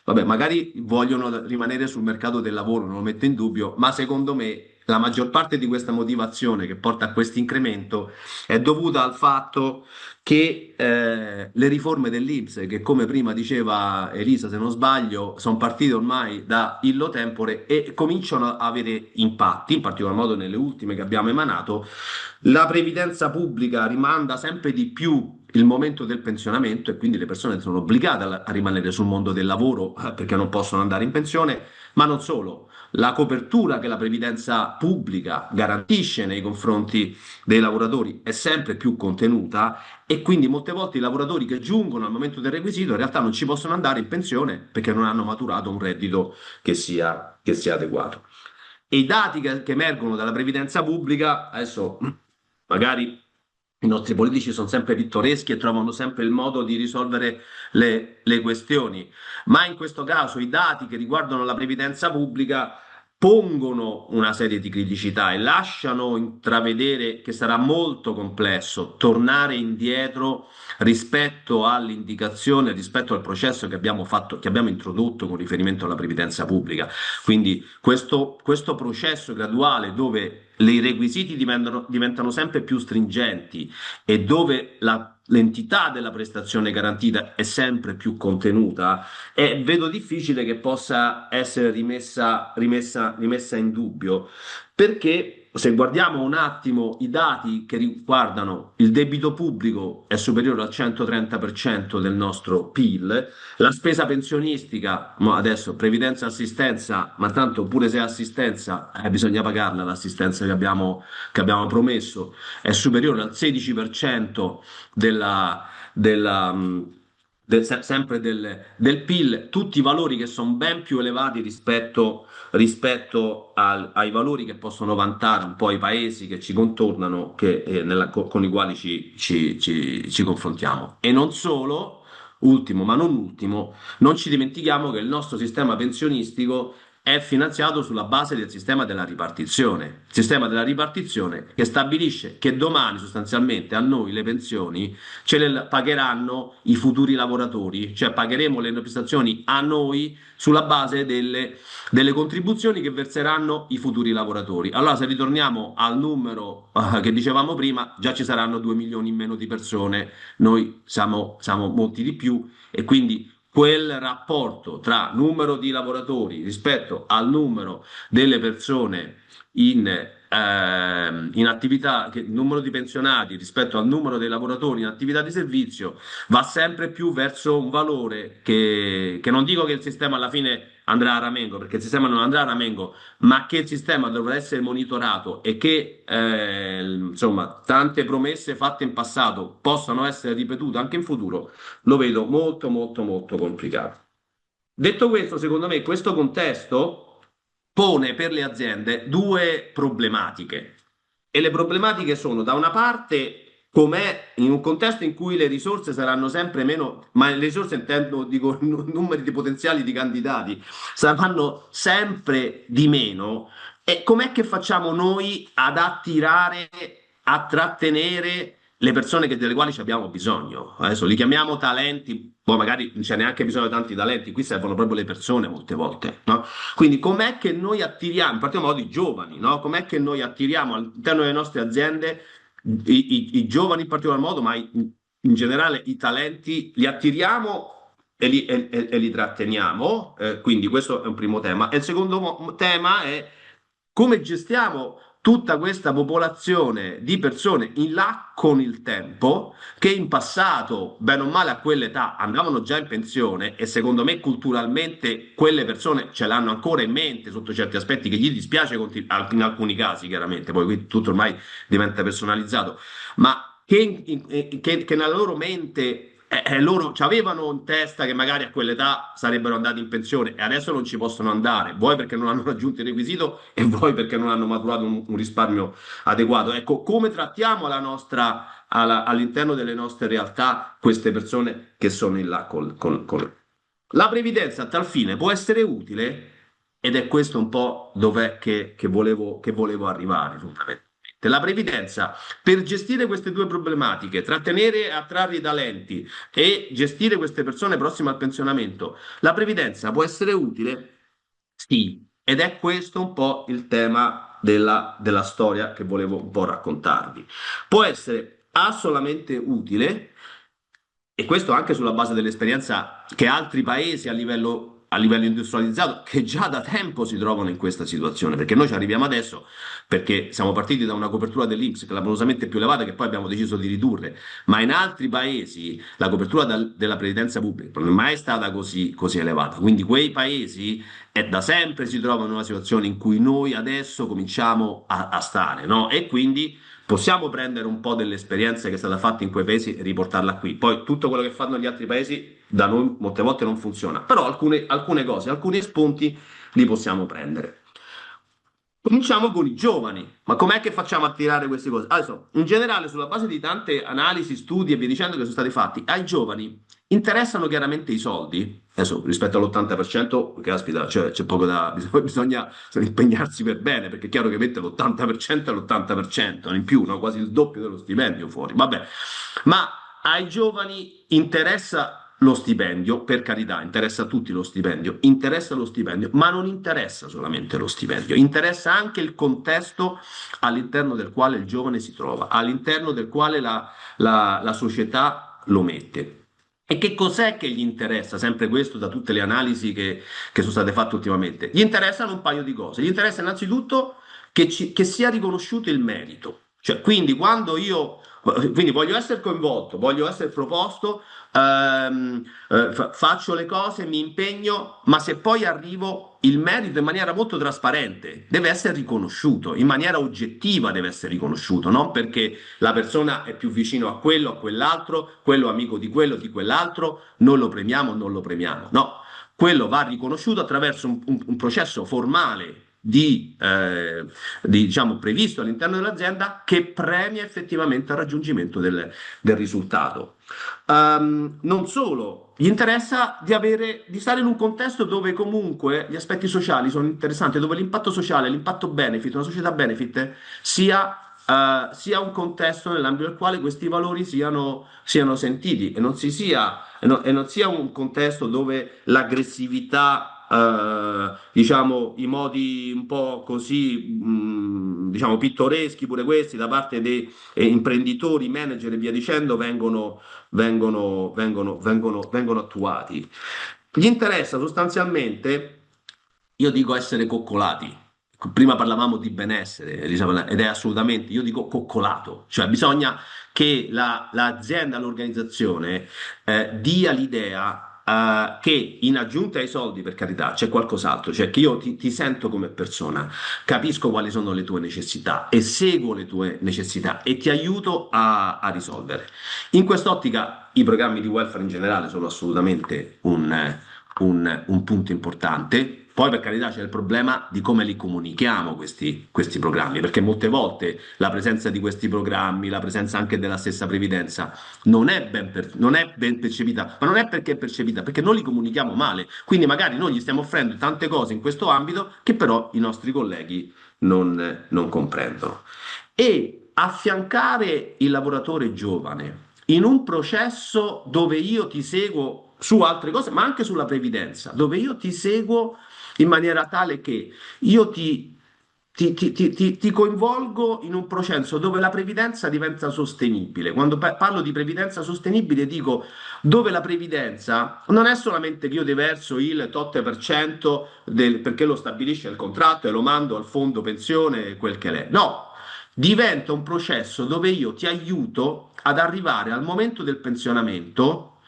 vabbè, magari vogliono rimanere sul mercato del lavoro, non lo metto in dubbio, ma secondo me la maggior parte di questa motivazione che porta a questo incremento è dovuta al fatto che le riforme dell'INPS, che come prima diceva Elisa, se non sbaglio, sono partite ormai da illo tempore e cominciano a avere impatti, in particolar modo nelle ultime che abbiamo emanato. La previdenza pubblica rimanda sempre di più il momento del pensionamento, e quindi le persone sono obbligate a rimanere sul mondo del lavoro perché non possono andare in pensione, ma non solo. La copertura che la previdenza pubblica garantisce nei confronti dei lavoratori è sempre più contenuta, e quindi molte volte i lavoratori che giungono al momento del requisito in realtà non ci possono andare in pensione perché non hanno maturato un reddito che sia adeguato. E i dati che emergono dalla previdenza pubblica, adesso magari i nostri politici sono sempre pittoreschi e trovano sempre il modo di risolvere le questioni, ma in questo caso i dati che riguardano la previdenza pubblica pongono una serie di criticità e lasciano intravedere che sarà molto complesso tornare indietro rispetto all'indicazione, rispetto al processo che abbiamo fatto, che abbiamo introdotto con riferimento alla previdenza pubblica. Quindi questo processo graduale, dove i requisiti diventano sempre più stringenti e dove l'entità della prestazione garantita è sempre più contenuta, e vedo difficile che possa essere rimessa in dubbio, perché se guardiamo un attimo i dati che riguardano il debito pubblico è superiore al 130% del nostro PIL, la spesa pensionistica, ma adesso previdenza e assistenza, ma tanto pure se è assistenza bisogna pagarla l'assistenza che abbiamo promesso, è superiore al 16% sempre del PIL, tutti valori che sono ben più elevati rispetto ai valori che possono vantare un po' i paesi che ci contornano, con i quali ci confrontiamo. E non solo, ultimo ma non ultimo, non ci dimentichiamo che il nostro sistema pensionistico è finanziato sulla base del sistema della ripartizione. Il sistema della ripartizione che stabilisce che domani sostanzialmente a noi le pensioni ce le pagheranno i futuri lavoratori, cioè pagheremo le prestazioni a noi sulla base delle contribuzioni che verseranno i futuri lavoratori. Allora, se ritorniamo al numero che dicevamo prima, già ci saranno 2 milioni in meno di persone, noi siamo molti di più e quindi quel rapporto tra numero di lavoratori rispetto al numero delle persone in attività, il numero di pensionati rispetto al numero dei lavoratori in attività di servizio va sempre più verso un valore che non dico che il sistema alla fine andrà a ramengo, perché il sistema non andrà a ramengo, ma che il sistema dovrà essere monitorato e che insomma tante promesse fatte in passato possano essere ripetute anche in futuro, lo vedo molto molto molto complicato. Detto questo, secondo me questo contesto pone per le aziende due problematiche e le problematiche sono da una parte com'è in un contesto in cui le risorse saranno sempre meno, ma le risorse intendo, dico, numeri di potenziali di candidati saranno sempre di meno, e com'è che facciamo noi ad attirare, a trattenere le persone delle quali ci abbiamo bisogno? Adesso li chiamiamo talenti, poi magari non c'è neanche bisogno di tanti talenti, qui servono proprio le persone molte volte, no? Quindi com'è che noi attiriamo, in particolar modo i giovani, no? Com'è che noi attiriamo all'interno delle nostre aziende i giovani in particolar modo, ma in generale i talenti, li attiriamo e li tratteniamo, quindi questo è un primo tema. E il secondo tema è come gestiamo tutta questa popolazione di persone in là con il tempo, che in passato, bene o male a quell'età, andavano già in pensione e secondo me culturalmente quelle persone ce l'hanno ancora in mente sotto certi aspetti, che gli dispiace in alcuni casi chiaramente, poi qui tutto ormai diventa personalizzato, ma che nella loro mente loro ci avevano in testa che magari a quell'età sarebbero andati in pensione e adesso non ci possono andare, vuoi perché non hanno raggiunto il requisito e vuoi perché non hanno maturato un risparmio adeguato. Ecco, come trattiamo all'interno delle nostre realtà queste persone che sono in là La previdenza a tal fine può essere utile ed è questo un po' dov'è che volevo arrivare fondamentalmente. La previdenza, per gestire queste due problematiche, trattenere e attrarre i talenti e gestire queste persone prossime al pensionamento, la previdenza può essere utile? Sì, ed è questo un po' il tema della storia che volevo un po' raccontarvi. Può essere assolutamente utile, e questo anche sulla base dell'esperienza che altri paesi a livello industrializzato, che già da tempo si trovano in questa situazione, perché noi ci arriviamo adesso perché siamo partiti da una copertura dell'INPS clamorosamente più elevata che poi abbiamo deciso di ridurre, ma in altri paesi la copertura della previdenza pubblica non è mai stata così elevata, quindi quei paesi da sempre si trovano in una situazione in cui noi adesso cominciamo a stare, no? E quindi possiamo prendere un po' dell'esperienza che è stata fatta in quei paesi e riportarla qui. Poi tutto quello che fanno gli altri paesi da noi molte volte non funziona, però alcune cose, alcuni spunti li possiamo prendere. Cominciamo con i giovani, ma com'è che facciamo a tirare queste cose? Adesso, in generale, sulla base di tante analisi, studi e via dicendo che sono stati fatti, ai giovani interessano chiaramente i soldi, adesso rispetto all'80%, caspita, cioè, c'è poco da... bisogna impegnarsi per bene, perché è chiaro che mette l'80% è l'80%, in più, no? Quasi il doppio dello stipendio fuori, vabbè. Ma ai giovani interessa lo stipendio, per carità, interessa a tutti lo stipendio, ma non interessa solamente lo stipendio, interessa anche il contesto all'interno del quale il giovane si trova, all'interno del quale la società lo mette. E che cos'è che gli interessa? Sempre questo da tutte le analisi che sono state fatte ultimamente. Gli interessano un paio di cose. Gli interessa innanzitutto che sia riconosciuto il merito. Cioè, quindi voglio essere coinvolto, voglio essere proposto, faccio le cose, mi impegno, ma se poi arrivo, il merito in maniera molto trasparente deve essere riconosciuto, in maniera oggettiva deve essere riconosciuto, non perché la persona è più vicino a quello, a quell'altro, quello amico di quello, di quell'altro, noi lo premiamo o non lo premiamo, no. Quello va riconosciuto attraverso un processo formale diciamo, previsto all'interno dell'azienda che premia effettivamente il raggiungimento del risultato. Non solo, gli interessa di stare in un contesto dove comunque gli aspetti sociali sono interessanti, dove l'impatto sociale, l'impatto benefit, una società benefit sia un contesto nell'ambito del quale questi valori siano sentiti e non non sia un contesto dove l'aggressività, diciamo, i modi un po' così, diciamo, pittoreschi pure questi da parte dei imprenditori, manager e via dicendo vengono attuati. Gli interessa sostanzialmente, io dico, essere coccolati. Prima parlavamo di benessere, Elisabetta, ed è assolutamente, io dico coccolato, cioè bisogna che l'azienda, l'organizzazione dia l'idea che in aggiunta ai soldi, per carità, c'è qualcos'altro, cioè che io ti sento come persona, capisco quali sono le tue necessità e seguo le tue necessità e ti aiuto a risolvere. In quest'ottica i programmi di welfare in generale sono assolutamente un punto importante. Poi per carità c'è il problema di come li comunichiamo questi programmi, perché molte volte la presenza di questi programmi, la presenza anche della stessa previdenza non è ben percepita, ma non è perché è percepita, perché noi li comunichiamo male. Quindi magari noi gli stiamo offrendo tante cose in questo ambito che però i nostri colleghi non comprendono. E affiancare il lavoratore giovane in un processo dove io ti seguo su altre cose, ma anche sulla previdenza, dove io ti seguo in maniera tale che io ti coinvolgo in un processo dove la previdenza diventa sostenibile. Quando parlo di previdenza sostenibile dico dove la previdenza non è solamente che io ti verso il tot per cento perché lo stabilisce il contratto e lo mando al fondo pensione, quel che è. No, diventa un processo dove io ti aiuto ad arrivare al momento del pensionamento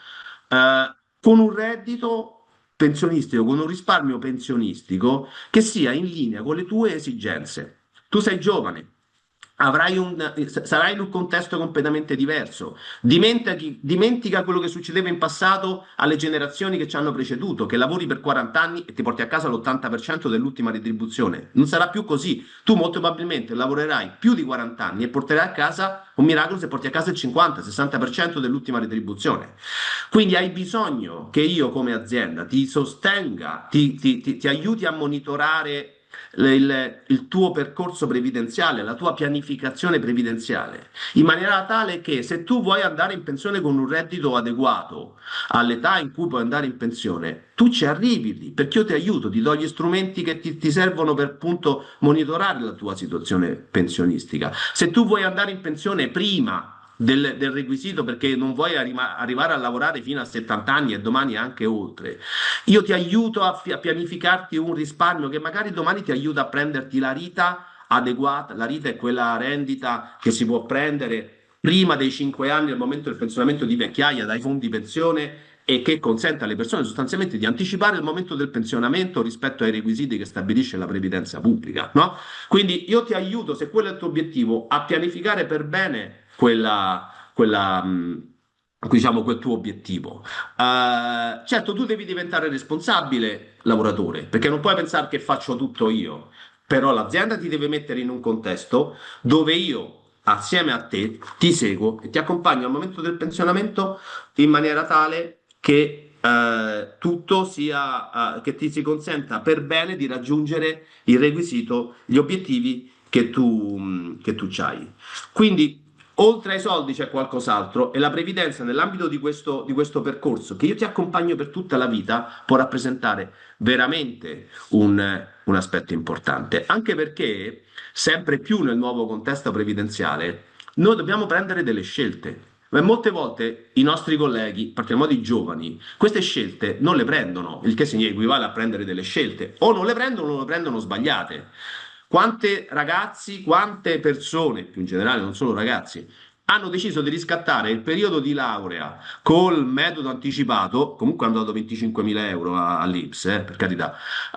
con un reddito pensionistico, con un risparmio pensionistico che sia in linea con le tue esigenze. Tu sei giovane, sarai in un contesto completamente diverso. Dimentica quello che succedeva in passato alle generazioni che ci hanno preceduto, che lavori per 40 anni e ti porti a casa l'80% dell'ultima retribuzione. Non sarà più così. Tu molto probabilmente lavorerai più di 40 anni e porterai a casa, un miracolo se porti a casa il 50-60% dell'ultima retribuzione. Quindi hai bisogno che io come azienda ti sostenga, ti aiuti a monitorare il tuo percorso previdenziale, la tua pianificazione previdenziale, in maniera tale che se tu vuoi andare in pensione con un reddito adeguato all'età in cui puoi andare in pensione, tu ci arrivi lì, perché io ti aiuto, ti do gli strumenti che ti servono per appunto monitorare la tua situazione pensionistica. Se tu vuoi andare in pensione prima del requisito perché non vuoi arrivare a lavorare fino a 70 anni e domani anche oltre, io ti aiuto a pianificarti un risparmio che magari domani ti aiuta a prenderti la rita adeguata. La rita è quella rendita che si può prendere prima dei 5 anni al momento del pensionamento di vecchiaia dai fondi pensione e che consente alle persone sostanzialmente di anticipare il momento del pensionamento rispetto ai requisiti che stabilisce la previdenza pubblica, no? Quindi io ti aiuto, se quello è il tuo obiettivo, a pianificare per bene diciamo, quel tuo obiettivo. Certo, tu devi diventare responsabile lavoratore, perché non puoi pensare che faccio tutto io, però l'azienda ti deve mettere in un contesto dove io, assieme a te, ti seguo e ti accompagno al momento del pensionamento in maniera tale che tutto sia, che ti si consenta per bene di raggiungere il requisito, gli obiettivi che tu hai. Quindi, oltre ai soldi c'è qualcos'altro e la previdenza nell'ambito di questo percorso, che io ti accompagno per tutta la vita, può rappresentare veramente un aspetto importante, anche perché sempre più nel nuovo contesto previdenziale noi dobbiamo prendere delle scelte. Ma molte volte i nostri colleghi, in particolar modo i giovani, queste scelte non le prendono, il che equivale a prendere delle scelte, o non le prendono sbagliate. Quante ragazzi, quante persone, più in generale non solo ragazzi, hanno deciso di riscattare il periodo di laurea col metodo anticipato, comunque hanno dato 25.000 euro all'INPS, per carità,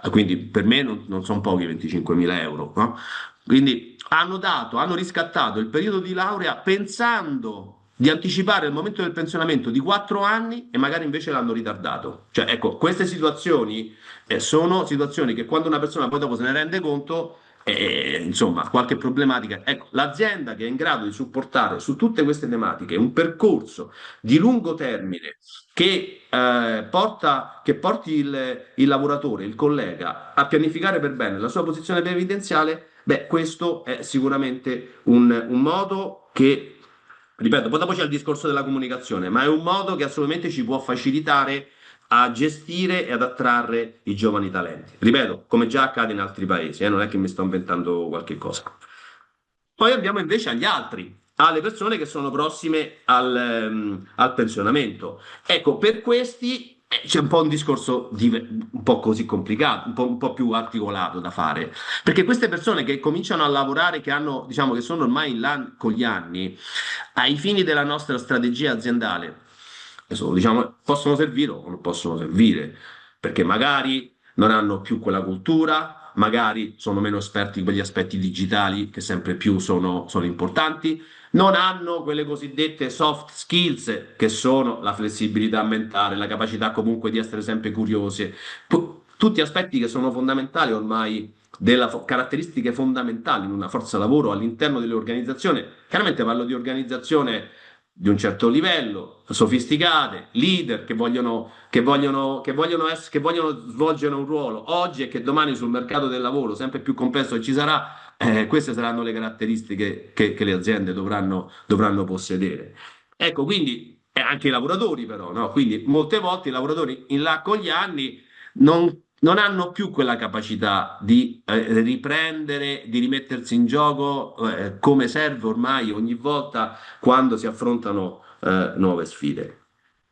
quindi per me non sono pochi 25.000 euro, no? Quindi hanno riscattato il periodo di laurea pensando di anticipare il momento del pensionamento di 4 anni e magari invece l'hanno ritardato. Cioè, ecco, queste situazioni sono situazioni che quando una persona poi dopo se ne rende conto, insomma, qualche problematica. Ecco, l'azienda che è in grado di supportare su tutte queste tematiche un percorso di lungo termine che porti il lavoratore, il collega, a pianificare per bene la sua posizione previdenziale, beh, questo è sicuramente un modo che, ripeto, poi dopo c'è il discorso della comunicazione, ma è un modo che assolutamente ci può facilitare a gestire e ad attrarre i giovani talenti. Ripeto, come già accade in altri paesi, non è che mi sto inventando qualche cosa. Poi andiamo invece agli altri, alle persone che sono prossime al pensionamento. Ecco, per questi c'è un po' un discorso un po' così complicato, un po' più articolato da fare, perché queste persone che cominciano a lavorare, che hanno, diciamo, che sono ormai in là con gli anni, ai fini della nostra strategia aziendale, adesso, diciamo, possono servire o non possono servire, perché magari non hanno più quella cultura, magari sono meno esperti in quegli aspetti digitali che sempre più sono importanti, non hanno quelle cosiddette soft skills che sono la flessibilità mentale, la capacità comunque di essere sempre curiosi, tutti aspetti che sono fondamentali ormai, caratteristiche fondamentali in una forza lavoro all'interno delle organizzazioni. Chiaramente parlo di organizzazione di un certo livello, sofisticate, leader che vogliono svolgere un ruolo oggi e che domani sul mercato del lavoro sempre più complesso ci sarà, queste saranno le caratteristiche che le aziende dovranno possedere. Ecco, quindi anche i lavoratori però, no? Quindi molte volte i lavoratori in là con gli anni non hanno più quella capacità di riprendere, di rimettersi in gioco come serve ormai ogni volta quando si affrontano nuove sfide.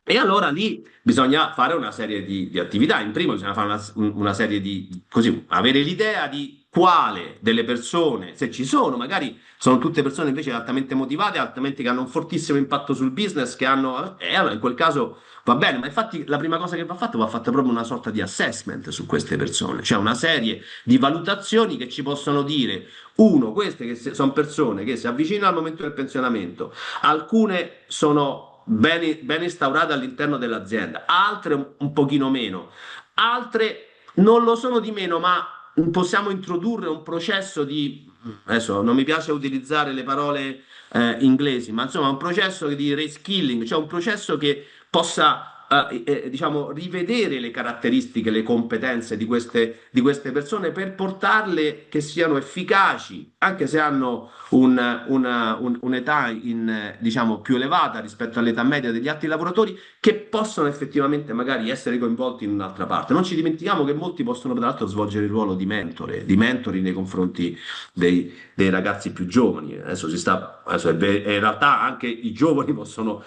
E allora lì bisogna fare una serie di attività. In primo bisogna fare una serie così, avere l'idea di quale delle persone, se ci sono, magari sono tutte persone invece altamente motivate, altamente che hanno un fortissimo impatto sul business, che hanno, e allora in quel caso va bene, ma infatti la prima cosa che va fatta proprio una sorta di assessment su queste persone, cioè una serie di valutazioni che ci possono dire, uno, queste che sono persone che si avvicinano al momento del pensionamento, alcune sono ben instaurate all'interno dell'azienda, altre un pochino meno, altre non lo sono di meno, ma possiamo introdurre un processo adesso non mi piace utilizzare le parole inglesi, ma insomma un processo di reskilling, cioè un processo che possa diciamo, rivedere le caratteristiche, le competenze di queste persone per portarle che siano efficaci, anche se hanno un'età diciamo, più elevata rispetto all'età media degli altri lavoratori, che possono effettivamente magari essere coinvolti in un'altra parte. Non ci dimentichiamo che molti possono tra l'altro svolgere il ruolo di mentori nei confronti dei ragazzi più giovani. Adesso in realtà anche i giovani possono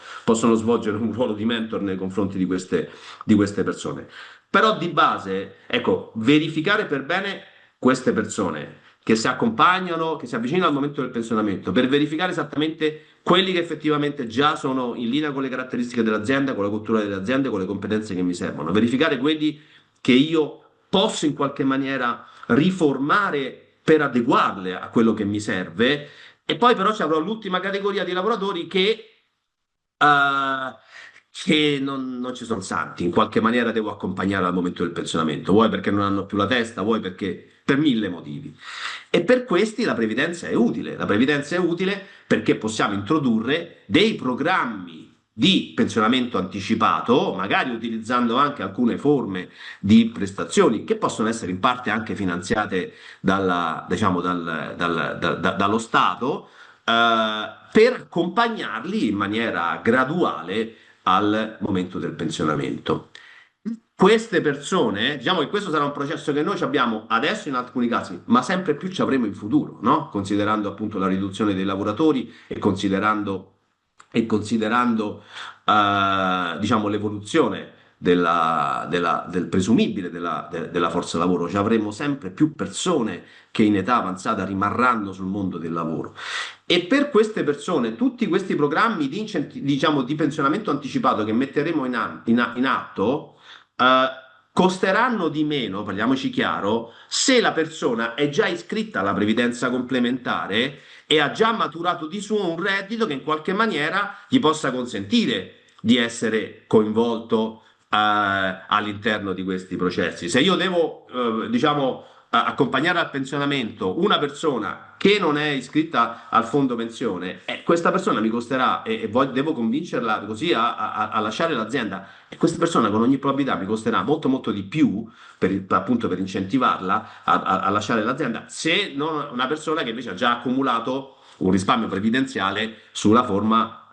svolgere un ruolo di mentor nei confronti di queste persone. Però di base, ecco, verificare per bene queste persone che si accompagnano, che si avvicinano al momento del pensionamento, per verificare esattamente quelli che effettivamente già sono in linea con le caratteristiche dell'azienda, con la cultura delle aziende, con le competenze che mi servono, verificare quelli che io posso in qualche maniera riformare per adeguarle a quello che mi serve, e poi però ci avrò l'ultima categoria di lavoratori che non ci sono santi, in qualche maniera devo accompagnare al momento del pensionamento, vuoi perché non hanno più la testa, vuoi perché per mille motivi. E per questi la previdenza è utile perché possiamo introdurre dei programmi di pensionamento anticipato, magari utilizzando anche alcune forme di prestazioni che possono essere in parte anche finanziate diciamo, dallo Stato, per accompagnarli in maniera graduale al momento del pensionamento. Queste persone, diciamo che questo sarà un processo che noi abbiamo adesso in alcuni casi, ma sempre più ci avremo in futuro, no? Considerando appunto la riduzione dei lavoratori e considerando diciamo, l'evoluzione del presumibile della forza lavoro, ci avremo sempre più persone che in età avanzata rimarranno sul mondo del lavoro. E per queste persone, tutti questi programmi diciamo, di pensionamento anticipato che metteremo in atto, costeranno di meno, parliamoci chiaro, se la persona è già iscritta alla previdenza complementare e ha già maturato di suo un reddito che in qualche maniera gli possa consentire di essere coinvolto all'interno di questi processi. Se io devo, diciamo, accompagnare al pensionamento una persona che non è iscritta al fondo pensione, questa persona mi costerà devo convincerla così a lasciare l'azienda, e questa persona con ogni probabilità mi costerà molto molto di più appunto per incentivarla a lasciare l'azienda, se non una persona che invece ha già accumulato un risparmio previdenziale sulla forma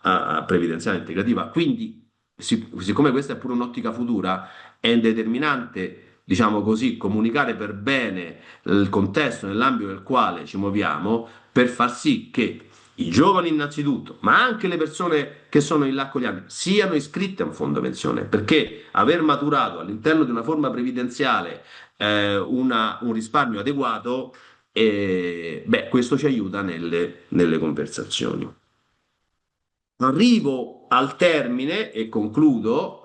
previdenziale integrativa. Quindi, siccome questa è pure un'ottica futura, è determinante, diciamo così, comunicare per bene il contesto nell'ambito del quale ci muoviamo, per far sì che i giovani innanzitutto, ma anche le persone che sono in là con gli anni, siano iscritte a un fondo pensione, perché aver maturato all'interno di una forma previdenziale un risparmio adeguato, questo ci aiuta nelle conversazioni. Arrivo al termine e concludo,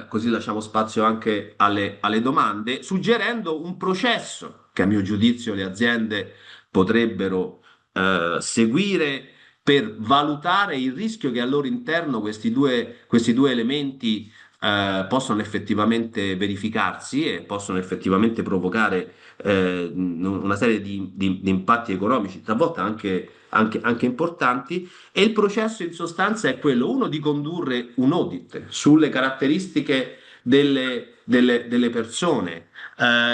così lasciamo spazio anche alle domande, suggerendo un processo che a mio giudizio le aziende potrebbero seguire per valutare il rischio che al loro interno questi due elementi possono effettivamente verificarsi e possono effettivamente provocare una serie di impatti economici, talvolta anche importanti. E il processo in sostanza è quello, uno, di condurre un audit sulle caratteristiche delle persone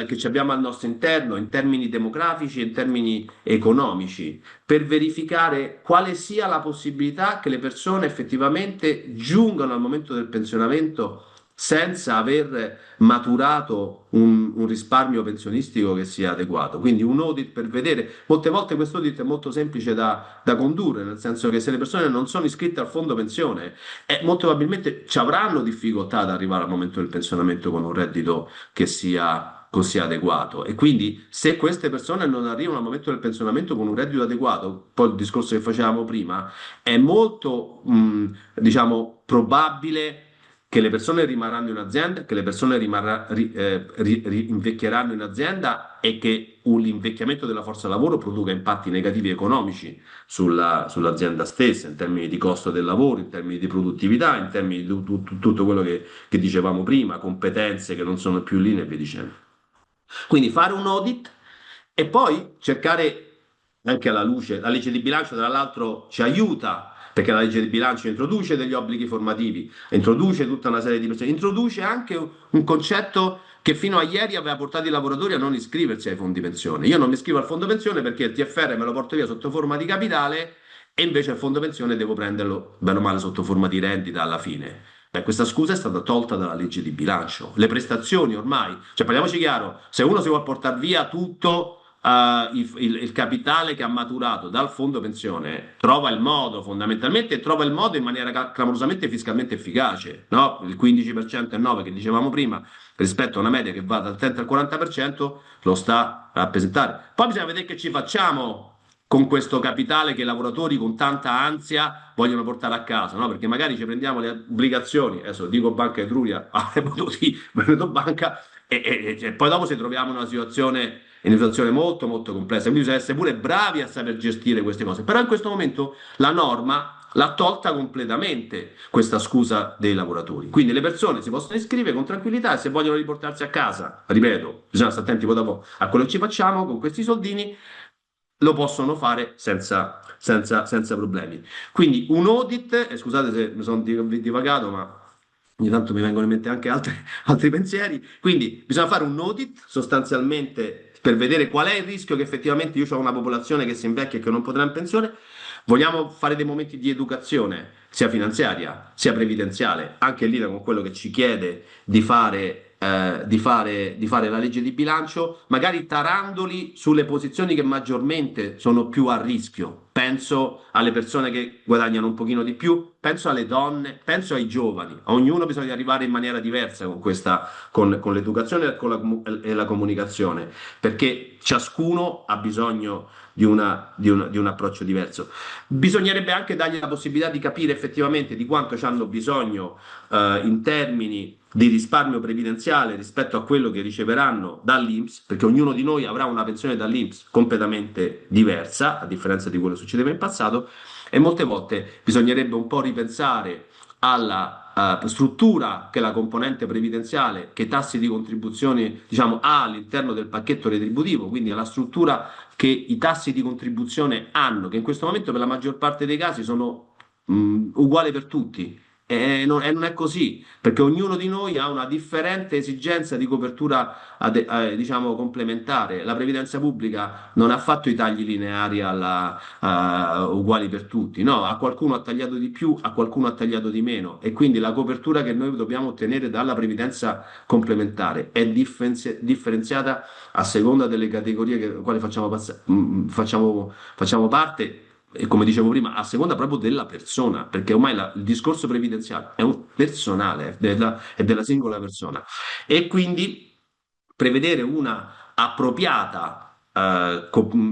che ci abbiamo al nostro interno in termini demografici e in termini economici, per verificare quale sia la possibilità che le persone effettivamente giungano al momento del pensionamento senza aver maturato un risparmio pensionistico che sia adeguato. Quindi un audit per vedere, molte volte questo audit è molto semplice da condurre, nel senso che se le persone non sono iscritte al fondo pensione, molto probabilmente ci avranno difficoltà ad arrivare al momento del pensionamento con un reddito che sia così adeguato. E quindi se queste persone non arrivano al momento del pensionamento con un reddito adeguato, poi il discorso che facevamo prima, è molto, diciamo, probabile che le persone rimarranno in azienda, che le persone invecchieranno in azienda, e che l'invecchiamento della forza lavoro produca impatti negativi economici sull'azienda stessa, in termini di costo del lavoro, in termini di produttività, in termini di tutto quello che dicevamo prima, competenze che non sono più lì e via dicendo. Quindi fare un audit e poi cercare, anche alla luce, la legge di bilancio tra l'altro ci aiuta, perché la legge di bilancio introduce degli obblighi formativi, introduce tutta una serie di persone, introduce anche un concetto che fino a ieri aveva portato i lavoratori a non iscriversi ai fondi pensione. Io non mi iscrivo al fondo pensione perché il TFR me lo porto via sotto forma di capitale, e invece il fondo pensione devo prenderlo bene o male sotto forma di rendita alla fine. Questa scusa è stata tolta dalla legge di bilancio. Le prestazioni ormai, cioè parliamoci chiaro, se uno si vuole portare via tutto il capitale che ha maturato dal fondo pensione, trova il modo, fondamentalmente trova il modo in maniera clamorosamente fiscalmente efficace, no? Il 15% e 9% che dicevamo prima, rispetto a una media che va dal 30 al 40%, lo sta a rappresentare. Poi bisogna vedere che ci facciamo con questo capitale che i lavoratori con tanta ansia vogliono portare a casa, no? Perché magari ci prendiamo le obbligazioni, adesso dico Banca Etruria, avrei potuto prendere banca, e poi dopo ci troviamo in una situazione molto molto complessa, quindi bisogna essere pure bravi a saper gestire queste cose. Però in questo momento la norma l'ha tolta completamente questa scusa dei lavoratori, quindi le persone si possono iscrivere con tranquillità, e se vogliono riportarsi a casa, ripeto, bisogna stare attenti poi dopo a quello che ci facciamo con questi soldini, lo possono fare senza problemi. Quindi un audit, e scusate se mi sono divagato, ma ogni tanto mi vengono in mente anche altri pensieri. Quindi bisogna fare un audit sostanzialmente per vedere qual è il rischio che effettivamente io ho una popolazione che si invecchia e che non potrà in pensione. Vogliamo fare dei momenti di educazione, sia finanziaria sia previdenziale, anche lì con quello che ci chiede di fare la legge di bilancio, magari tarandoli sulle posizioni che maggiormente sono più a rischio. penso alle persone che guadagnano un pochino di più, penso alle donne, penso ai giovani. A ognuno bisogna arrivare in maniera diversa con questa, con l'educazione e con e la comunicazione, perché ciascuno ha bisogno di un approccio diverso. Bisognerebbe anche dargli la possibilità di capire effettivamente di quanto ci hanno bisogno in termini di risparmio previdenziale rispetto a quello che riceveranno dall'INPS, perché ognuno di noi avrà una pensione dall'INPS completamente diversa, a differenza di quello che succedeva in passato, e molte volte bisognerebbe un po' ripensare alla struttura che la componente previdenziale, che i tassi di contribuzione, diciamo, ha all'interno del pacchetto retributivo, quindi alla struttura che i tassi di contribuzione hanno, che in questo momento per la maggior parte dei casi sono uguali per tutti. E non è così, perché ognuno di noi ha una differente esigenza di copertura, diciamo, complementare. La previdenza pubblica non ha fatto i tagli lineari uguali per tutti, no, a qualcuno ha tagliato di più, a qualcuno ha tagliato di meno, e quindi la copertura che noi dobbiamo ottenere dalla previdenza complementare è differenziata a seconda delle categorie che quali facciamo parte. E come dicevo prima, a seconda proprio della persona, perché ormai il discorso previdenziale è un personale, è della singola persona. E quindi prevedere una appropriata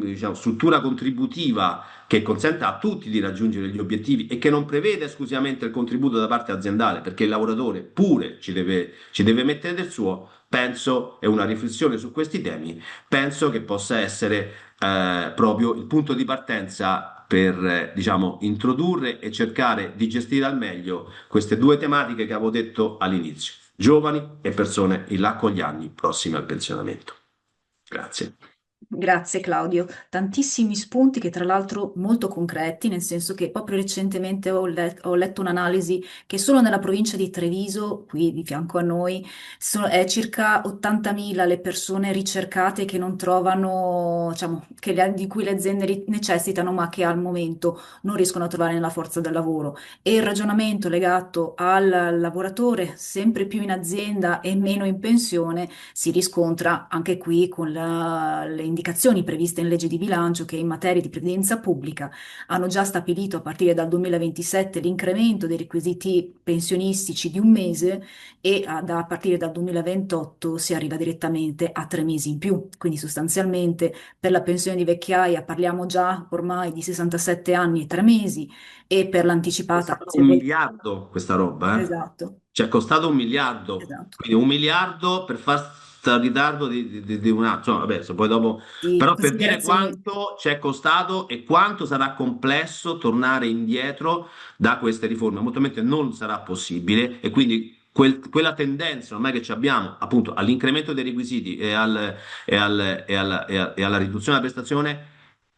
diciamo, struttura contributiva che consenta a tutti di raggiungere gli obiettivi e che non prevede esclusivamente il contributo da parte aziendale, perché il lavoratore pure ci deve mettere del suo, penso, è una riflessione su questi temi, penso che possa essere proprio il punto di partenza per, diciamo, introdurre e cercare di gestire al meglio queste due tematiche che avevo detto all'inizio, giovani e persone in là con gli anni prossimi al pensionamento. Grazie. Grazie Claudio, tantissimi spunti che tra l'altro molto concreti, nel senso che proprio recentemente ho letto un'analisi che solo nella provincia di Treviso, qui di fianco a noi, è circa 80.000 le persone ricercate che non trovano, diciamo, di cui le aziende necessitano, ma che al momento non riescono a trovare nella forza del lavoro. E il ragionamento legato al lavoratore sempre più in azienda e meno in pensione si riscontra anche qui con le indicazioni previste in legge di bilancio che in materia di previdenza pubblica hanno già stabilito a partire dal 2027 l'incremento dei requisiti pensionistici di un mese e a partire dal 2028 si arriva direttamente a 3 mesi in più. Quindi sostanzialmente per la pensione di vecchiaia parliamo già ormai di 67 anni e 3 mesi e per È l'anticipata, costato se un vuoi- miliardo questa roba, eh? esatto, Ci è costato un miliardo, esatto. quindi un miliardo per far sta ritardo di un anno. Insomma, vabbè, se poi dopo. Sì, Però per dire considerazioni. quanto ci è costato e quanto sarà complesso tornare indietro da queste riforme. Molto probabilmente non sarà possibile e quindi quella tendenza ormai che ci abbiamo appunto all'incremento dei requisiti e alla riduzione della prestazione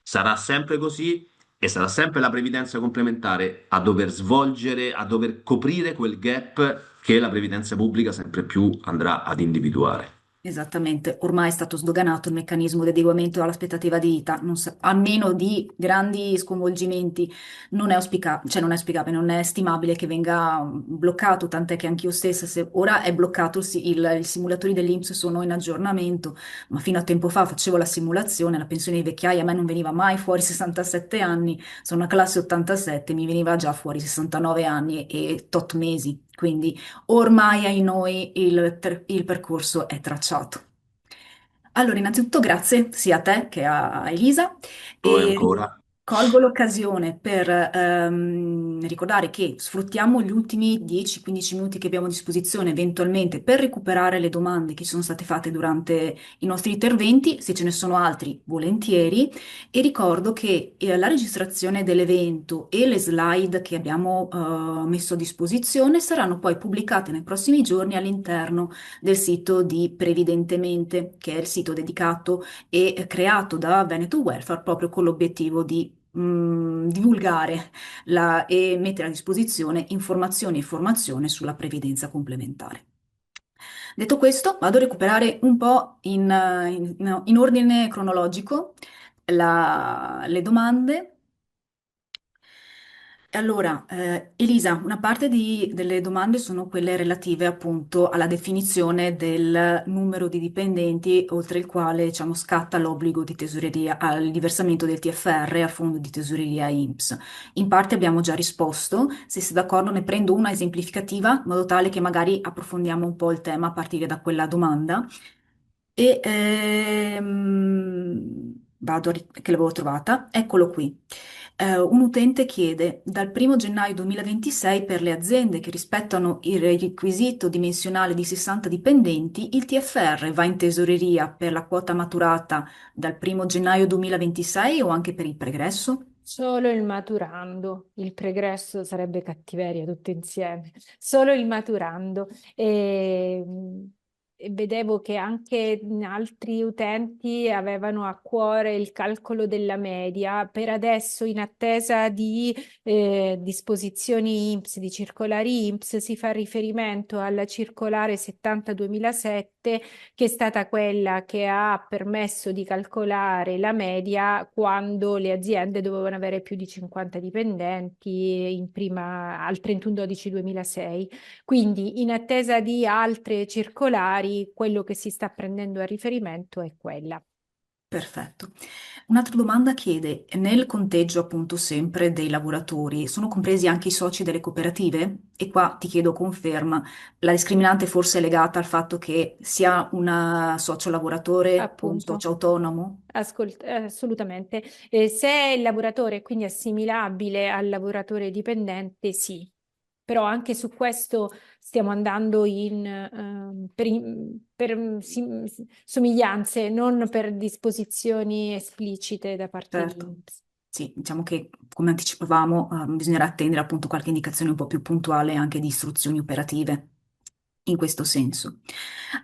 sarà sempre così e sarà sempre la previdenza complementare a dover svolgere, a dover coprire quel gap che la previdenza pubblica sempre più andrà ad individuare. Esattamente, ormai è stato sdoganato il meccanismo di adeguamento all'aspettativa di vita, a meno di grandi sconvolgimenti, non è auspicabile, non è stimabile che venga bloccato, tant'è che anch'io stessa, se ora è bloccato, i simulatori dell'INPS sono in aggiornamento, ma fino a tempo fa facevo la simulazione, la pensione di vecchiaia a me non veniva mai fuori 67 anni, sono una classe 87, mi veniva già fuori 69 anni e tot mesi, quindi ormai ai noi il percorso è tracciato. Allora, innanzitutto grazie sia a te che a Elisa Noi e ancora. colgo l'occasione per ricordare che sfruttiamo gli ultimi 10-15 minuti che abbiamo a disposizione eventualmente per recuperare le domande che sono state fatte durante i nostri interventi, se ce ne sono altri volentieri, e ricordo che la registrazione dell'evento e le slide che abbiamo messo a disposizione saranno poi pubblicate nei prossimi giorni all'interno del sito di Previdentemente, che è il sito dedicato e creato da Veneto Welfare proprio con l'obiettivo di divulgare e mettere a disposizione informazioni e formazione sulla previdenza complementare. Detto questo, vado a recuperare un po' in ordine cronologico le domande. Allora, Elisa, una parte delle domande sono quelle relative appunto alla definizione del numero di dipendenti oltre il quale, diciamo, scatta l'obbligo di tesoreria al diversamento del TFR al fondo di tesoreria INPS. In parte abbiamo già risposto, se sei d'accordo ne prendo una esemplificativa in modo tale che magari approfondiamo un po' il tema a partire da quella domanda. E che l'avevo trovata, eccolo qui. Un utente chiede dal 1 gennaio 2026 per le aziende che rispettano il requisito dimensionale di 60 dipendenti, il TFR va in tesoreria per la quota maturata dal 1 gennaio 2026 o anche per il pregresso? Solo il maturando, il pregresso sarebbe cattiveria tutto insieme, solo il maturando. E, e vedevo che anche altri utenti avevano a cuore il calcolo della media. Per adesso, in attesa di disposizioni INPS, di circolari INPS, si fa riferimento alla circolare 70-2007, che è stata quella che ha permesso di calcolare la media quando le aziende dovevano avere più di 50 dipendenti al 31/12/2006. Quindi, in attesa di altre circolari, quello che si sta prendendo a riferimento è quella. Perfetto. Un'altra domanda chiede, nel conteggio appunto sempre dei lavoratori, sono compresi anche i soci delle cooperative? E qua ti chiedo conferma, la discriminante forse è legata al fatto che sia un socio lavoratore o un Appunto. socio autonomo? Assolutamente. Se il lavoratore è quindi assimilabile al lavoratore dipendente, sì. Però anche su questo stiamo andando per somiglianze, non per disposizioni esplicite da parte di Certo. INPS. Sì, diciamo che come anticipavamo, bisognerà attendere appunto qualche indicazione un po' più puntuale anche di istruzioni operative in questo senso.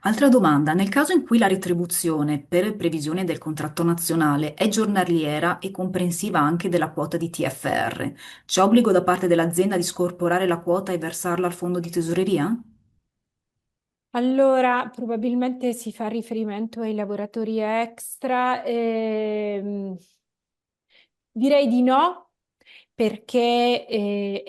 Altra domanda, nel caso in cui la retribuzione per previsione del contratto nazionale è giornaliera e comprensiva anche della quota di TFR, c'è obbligo da parte dell'azienda di scorporare la quota e versarla al fondo di tesoreria? Allora, probabilmente si fa riferimento ai lavoratori extra. Direi di no, perché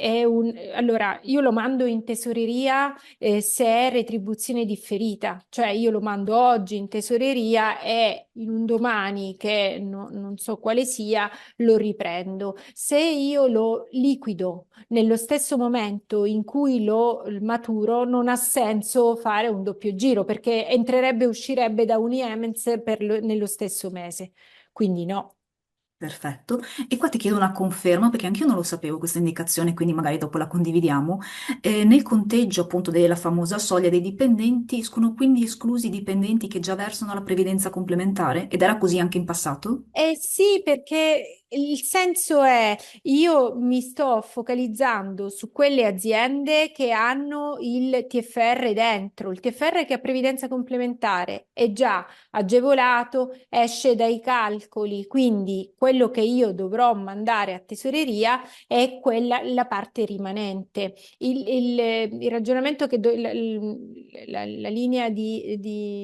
allora, io lo mando in tesoreria se è retribuzione differita, cioè io lo mando oggi in tesoreria e in un domani che non so quale sia, lo riprendo. Se io lo liquido nello stesso momento in cui lo maturo, non ha senso fare un doppio giro, perché entrerebbe e uscirebbe da Uniemens nello stesso mese. Quindi no. Perfetto. E qua ti chiedo una conferma perché anch'io non lo sapevo questa indicazione, quindi magari dopo la condividiamo. Nel conteggio appunto della famosa soglia dei dipendenti, sono quindi esclusi i dipendenti che già versano la previdenza complementare? Ed era così anche in passato? Eh sì, perché il senso è, io mi sto focalizzando su quelle aziende che hanno il TFR dentro, il TFR che ha previdenza complementare è già agevolato, esce dai calcoli, quindi quello che io dovrò mandare a tesoreria è quella, la parte rimanente. Il ragionamento la linea di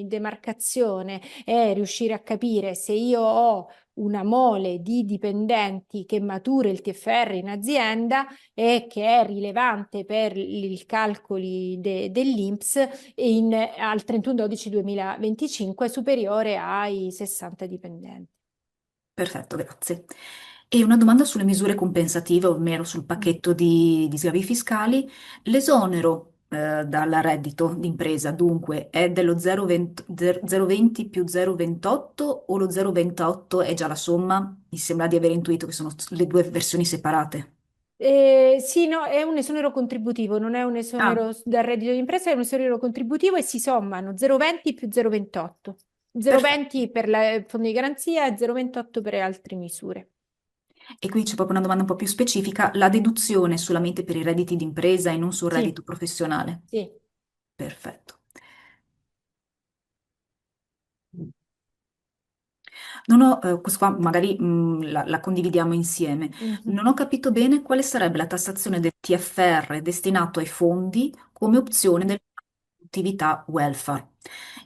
demarcazione è riuscire a capire se io ho una mole di dipendenti che matura il TFR in azienda e che è rilevante per i calcoli dell'INPS al 31/12/2025 superiore ai 60 dipendenti. Perfetto, grazie. E una domanda sulle misure compensative, ovvero sul Mm. pacchetto di sgravi fiscali. L'esonero dal reddito d'impresa, dunque, è dello 0,20 più 0,28 o lo 0,28 è già la somma? Mi sembra di aver intuito che sono le due versioni separate. Sì, no, è un esonero contributivo, non è un Ah, esonero dal reddito d'impresa, è un esonero contributivo e si sommano 0,20 più 0,28. perfetto. 0,20 per il fondo di garanzia e 0,28 per le altre misure. E qui c'è proprio una domanda un po' più specifica. La deduzione solamente per i redditi d'impresa e non sul Sì, reddito professionale? sì. Perfetto. Non ho, questo qua magari la condividiamo insieme. Mhm. Non ho capito bene quale sarebbe la tassazione del TFR destinato ai fondi come opzione dell'attività welfare.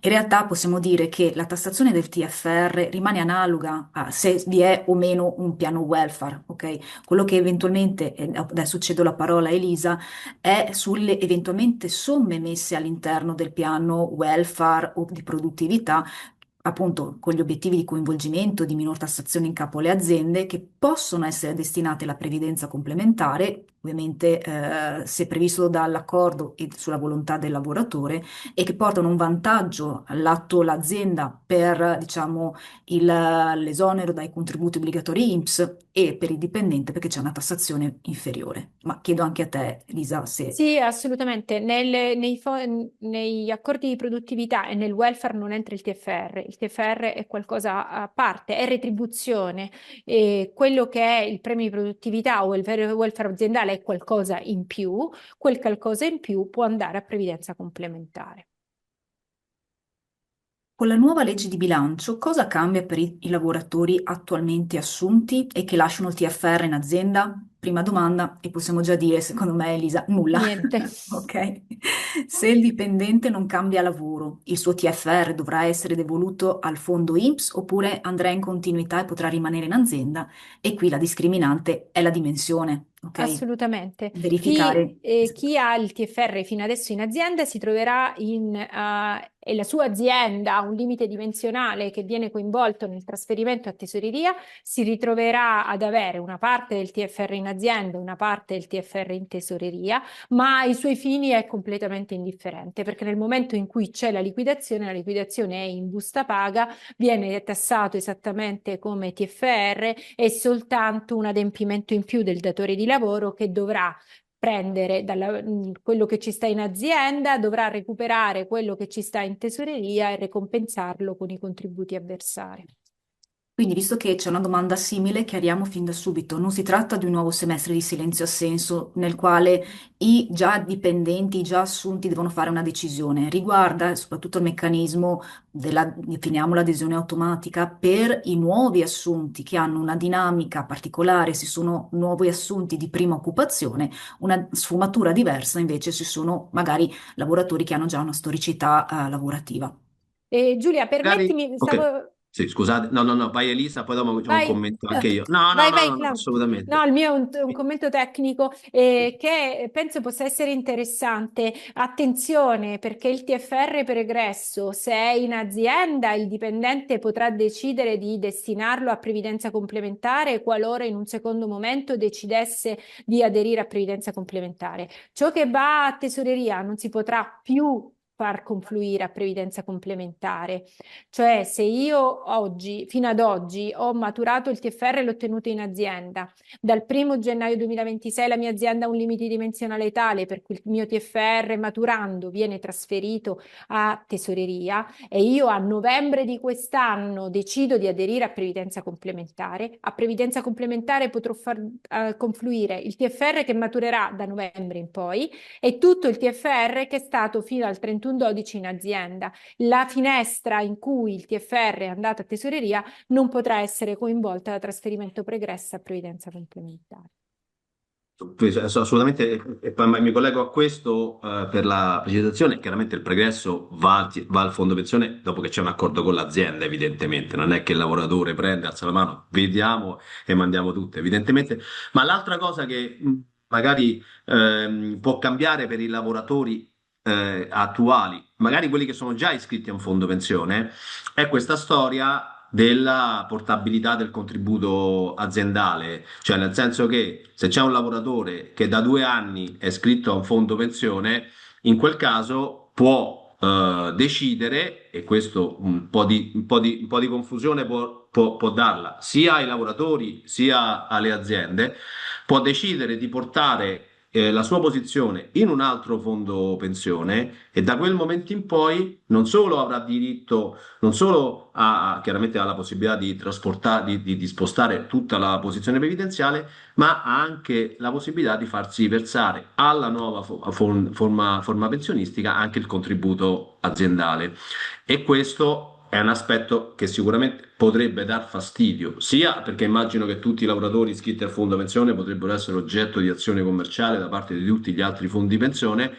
In realtà possiamo dire che la tassazione del TFR rimane analoga a se vi è o meno un piano welfare, ok? Quello che eventualmente, adesso cedo la parola a Elisa, è sulle eventualmente somme messe all'interno del piano welfare o di produttività, appunto con gli obiettivi di coinvolgimento, di minor tassazione in capo alle aziende, che possono essere destinate alla previdenza complementare, ovviamente se previsto dall'accordo e sulla volontà del lavoratore, e che portano un vantaggio all'atto l'azienda per, diciamo, l'esonero dai contributi obbligatori INPS e per il dipendente perché c'è una tassazione inferiore. Ma chiedo anche a te, Lisa, se Sì, assolutamente. Negli accordi di produttività e nel welfare non entra il TFR. Il TFR è qualcosa a parte, è retribuzione. E quello che è il premio di produttività o il vero welfare aziendale è qualcosa in più. Quel qualcosa in più può andare a previdenza complementare. con la nuova legge di bilancio cosa cambia per i lavoratori attualmente assunti e che lasciano il TFR in azienda? Prima domanda, e possiamo già dire, secondo me, Elisa, nulla. Niente. Ok. Se il dipendente non cambia lavoro, il suo TFR dovrà essere devoluto al fondo INPS oppure andrà in continuità e potrà rimanere in azienda? E qui la discriminante è la dimensione, ok? Assolutamente. Verificare. Chi ha il TFR fino adesso in azienda si troverà e la sua azienda ha un limite dimensionale che viene coinvolto nel trasferimento a tesoreria, si ritroverà ad avere una parte del TFR in azienda e una parte del TFR in tesoreria, ma ai suoi fini è completamente indifferente perché nel momento in cui c'è la liquidazione è in busta paga, viene tassato esattamente come TFR, è soltanto un adempimento in più del datore di lavoro che dovrà prendere quello che ci sta in azienda, dovrà recuperare quello che ci sta in tesoreria e recompensarlo con i contributi a versare. Quindi, visto che c'è una domanda simile, chiariamo fin da subito, non si tratta di un nuovo semestre di silenzio-assenso nel quale i già dipendenti, i già assunti devono fare una decisione. Riguarda soprattutto il meccanismo della, definiamo l'adesione automatica per i nuovi assunti che hanno una dinamica particolare, se sono nuovi assunti di prima occupazione, una sfumatura diversa invece se sono magari lavoratori che hanno già una storicità, lavorativa. Giulia, Magari, permettimi, ok, stavo. sì, scusate, no, no, no, vai Elisa, poi dopo c'ho un Vai, commento anche io. No, no, vai, no, vai, no, no, Clau. No, assolutamente. il mio è un commento tecnico che penso possa essere interessante. Attenzione, perché il TFR pregresso, se è in azienda, il dipendente potrà decidere di destinarlo a previdenza complementare qualora in un secondo momento decidesse di aderire a previdenza complementare. Ciò che va a tesoreria non si potrà più far confluire a previdenza complementare. Cioè, se io oggi, fino ad oggi, ho maturato il TFR e l'ho ottenuto in azienda, dal 1° gennaio 2026 la mia azienda ha un limite dimensionale tale per cui il mio TFR maturando viene trasferito a tesoreria e io a novembre di quest'anno decido di aderire a previdenza complementare potrò far confluire il TFR che maturerà da novembre in poi e tutto il TFR che è stato fino al 31/12 in azienda. La finestra in cui il TFR è andato a tesoreria non potrà essere coinvolta da trasferimento pregresso a previdenza complementare. Assolutamente, e poi mi collego a questo per la precisazione. Chiaramente il pregresso va al fondo pensione dopo che c'è un accordo con l'azienda, evidentemente. Non è che il lavoratore prende, alza la mano, vediamo e mandiamo tutte, evidentemente. Ma l'altra cosa che magari può cambiare per i lavoratori attuali, magari quelli che sono già iscritti a un fondo pensione, è questa storia della portabilità del contributo aziendale, cioè nel senso che se c'è un lavoratore che da 2 anni è iscritto a un fondo pensione, in quel caso può decidere, e questo un po' di confusione può darla sia ai lavoratori sia alle aziende, può decidere di portare la sua posizione in un altro fondo pensione e da quel momento in poi non solo avrà diritto, non solo chiaramente ha la possibilità di trasportare, di spostare tutta la posizione previdenziale, ma ha anche la possibilità di farsi versare alla nuova forma pensionistica anche il contributo aziendale. E questo è un aspetto che sicuramente potrebbe dar fastidio, sia perché immagino che tutti i lavoratori iscritti al fondo pensione potrebbero essere oggetto di azione commerciale da parte di tutti gli altri fondi pensione,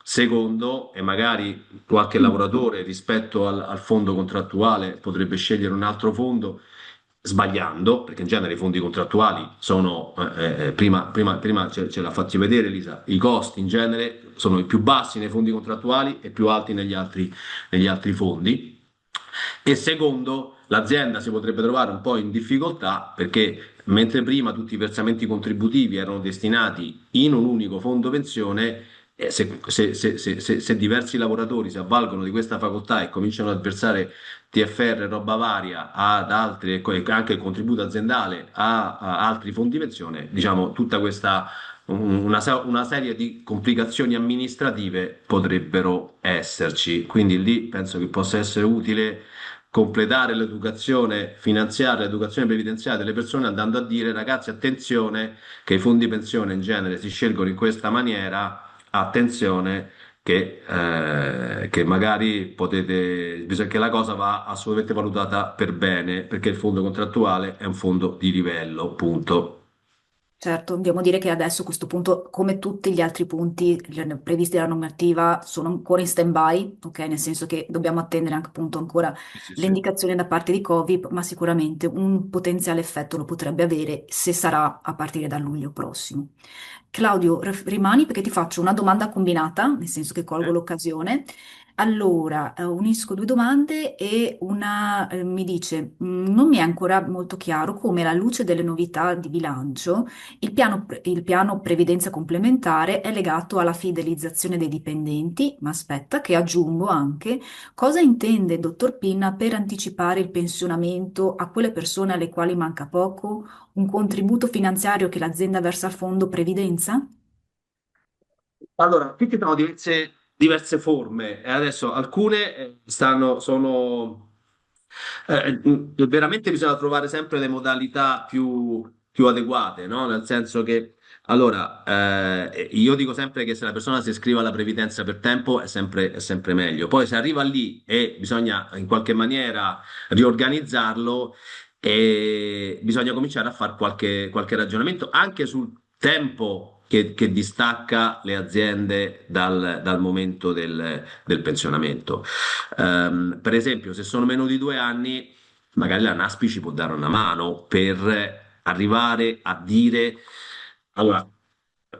Secondo, e magari qualche lavoratore rispetto al fondo contrattuale potrebbe scegliere un altro fondo, sbagliando, perché in genere i fondi contrattuali sono, prima ce l'ha fatti vedere Elisa, i costi in genere sono i più bassi nei fondi contrattuali e più alti negli altri fondi. E secondo, l'azienda si potrebbe trovare un po' in difficoltà perché mentre prima tutti i versamenti contributivi erano destinati in un unico fondo pensione, se diversi lavoratori si avvalgono di questa facoltà e cominciano a versare TFR e roba varia ad altri, e anche il contributo aziendale a altri fondi pensione, diciamo, tutta questa una serie di complicazioni amministrative potrebbero esserci. Quindi lì penso che possa essere utile completare l'educazione finanziaria, l'educazione previdenziale delle persone andando a dire ragazzi attenzione che i fondi pensione in genere si scelgono in questa maniera, attenzione che magari bisogna che la cosa va assolutamente valutata per bene perché il fondo contrattuale è un fondo di livello, punto. Certo, dobbiamo dire che adesso a questo punto, come tutti gli altri punti previsti dalla normativa, sono ancora in stand-by, ok? Nel senso che dobbiamo attendere anche appunto ancora Sì, sì, le sì. indicazioni da parte di Covid, ma sicuramente un potenziale effetto lo potrebbe avere se sarà a partire da luglio prossimo. Claudio, rimani perché ti faccio una domanda combinata, nel senso che colgo l'occasione. Allora, unisco due domande e una mi dice, non mi è ancora molto chiaro come alla luce delle novità di bilancio il piano previdenza complementare è legato alla fidelizzazione dei dipendenti, ma aspetta che aggiungo anche cosa intende il dottor Pinna per anticipare il pensionamento a quelle persone alle quali manca poco, un contributo finanziario che l'azienda versa al fondo previdenza? Allora, qui ci sono diverse forme e adesso alcune veramente bisogna trovare sempre le modalità più adeguate, no? Nel senso che, allora, io dico sempre che se la persona si iscrive alla previdenza per tempo è sempre meglio. Poi se arriva lì e bisogna in qualche maniera riorganizzarlo, e bisogna cominciare a fare qualche ragionamento anche sul tempo che distacca le aziende dal momento del pensionamento. Per esempio, se sono meno di 2 anni, magari la NASPI ci può dare una mano per arrivare a dire, allora,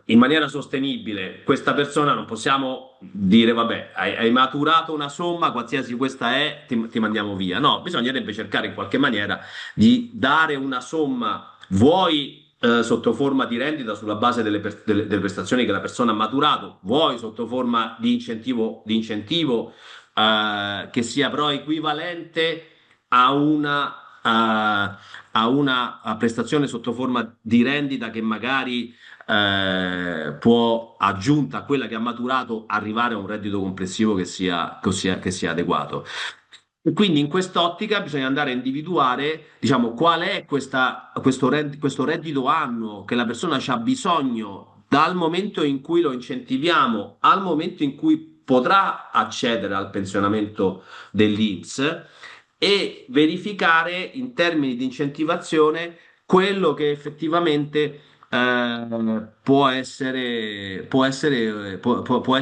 in maniera sostenibile, questa persona non possiamo dire, vabbè, hai maturato una somma, qualsiasi questa è, ti mandiamo via. No, bisognerebbe cercare in qualche maniera di dare una somma, vuoi sotto forma di rendita sulla base delle prestazioni che la persona ha maturato, vuoi sotto forma di incentivo che sia però equivalente a una prestazione sotto forma di rendita che magari può, aggiunta a quella che ha maturato, arrivare a un reddito complessivo che sia adeguato. E quindi in quest'ottica bisogna andare a individuare, diciamo, qual è questo reddito annuo che la persona ha bisogno dal momento in cui lo incentiviamo al momento in cui potrà accedere al pensionamento dell'INPS e verificare in termini di incentivazione quello che effettivamente può essere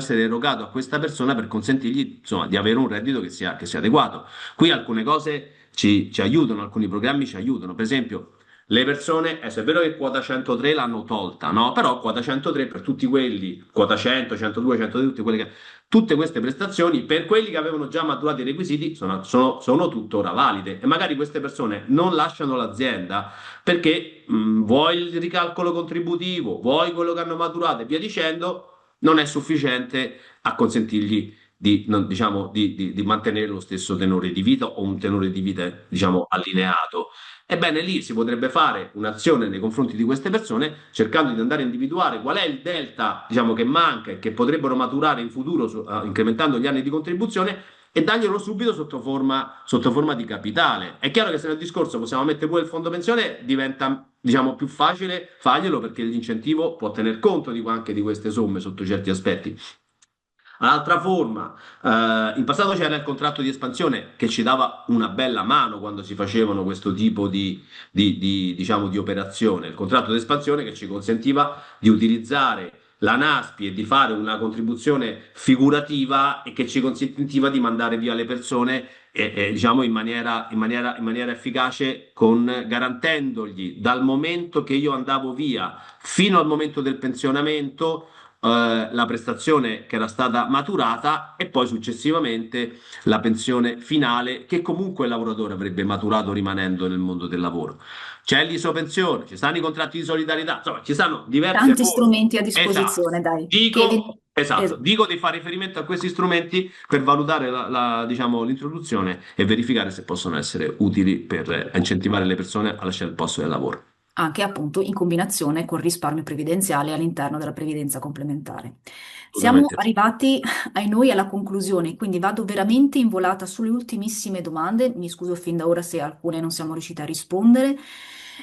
erogato a questa persona per consentirgli, insomma, di avere un reddito che sia adeguato. Qui alcune cose ci aiutano, alcuni programmi ci aiutano. Per esempio, le persone, è vero che quota 103 l'hanno tolta, no? Però quota 103 per tutti quelli, quota 100, 102, 103, tutte queste prestazioni, per quelli che avevano già maturato i requisiti, sono tuttora valide. E magari queste persone non lasciano l'azienda perché vuoi il ricalcolo contributivo, vuoi quello che hanno maturato e via dicendo, non è sufficiente a consentirgli diciamo, di mantenere lo stesso tenore di vita o un tenore di vita, diciamo, allineato. Ebbene, lì si potrebbe fare un'azione nei confronti di queste persone cercando di andare a individuare qual è il delta, diciamo, che manca e che potrebbero maturare in futuro incrementando gli anni di contribuzione e darglielo subito sotto forma di capitale. È chiaro che se nel discorso possiamo mettere pure il fondo pensione, diventa, diciamo, più facile farglielo perché l'incentivo può tener conto anche di queste somme sotto certi aspetti. Un'altra forma, in passato c'era il contratto di espansione che ci dava una bella mano quando si facevano questo tipo diciamo, di operazione. Il contratto di espansione che ci consentiva di utilizzare la NASPI e di fare una contribuzione figurativa e che ci consentiva di mandare via le persone diciamo in maniera efficace, garantendogli dal momento che io andavo via fino al momento del pensionamento la prestazione che era stata maturata e poi successivamente la pensione finale che comunque il lavoratore avrebbe maturato rimanendo nel mondo del lavoro. C'è l'isopensione, ci stanno i contratti di solidarietà, insomma, ci stanno diverse Tanti forme. strumenti a Esatto. disposizione, dai, Esatto, dico di fare riferimento a questi strumenti per valutare diciamo, l'introduzione e verificare se possono essere utili per incentivare le persone a lasciare il posto del lavoro. anche appunto in combinazione col risparmio previdenziale all'interno della previdenza complementare. Siamo Assolutamente. arrivati ai noi alla conclusione, quindi vado veramente in volata sulle ultimissime domande. Mi scuso fin da ora se alcune non siamo riusciti a rispondere.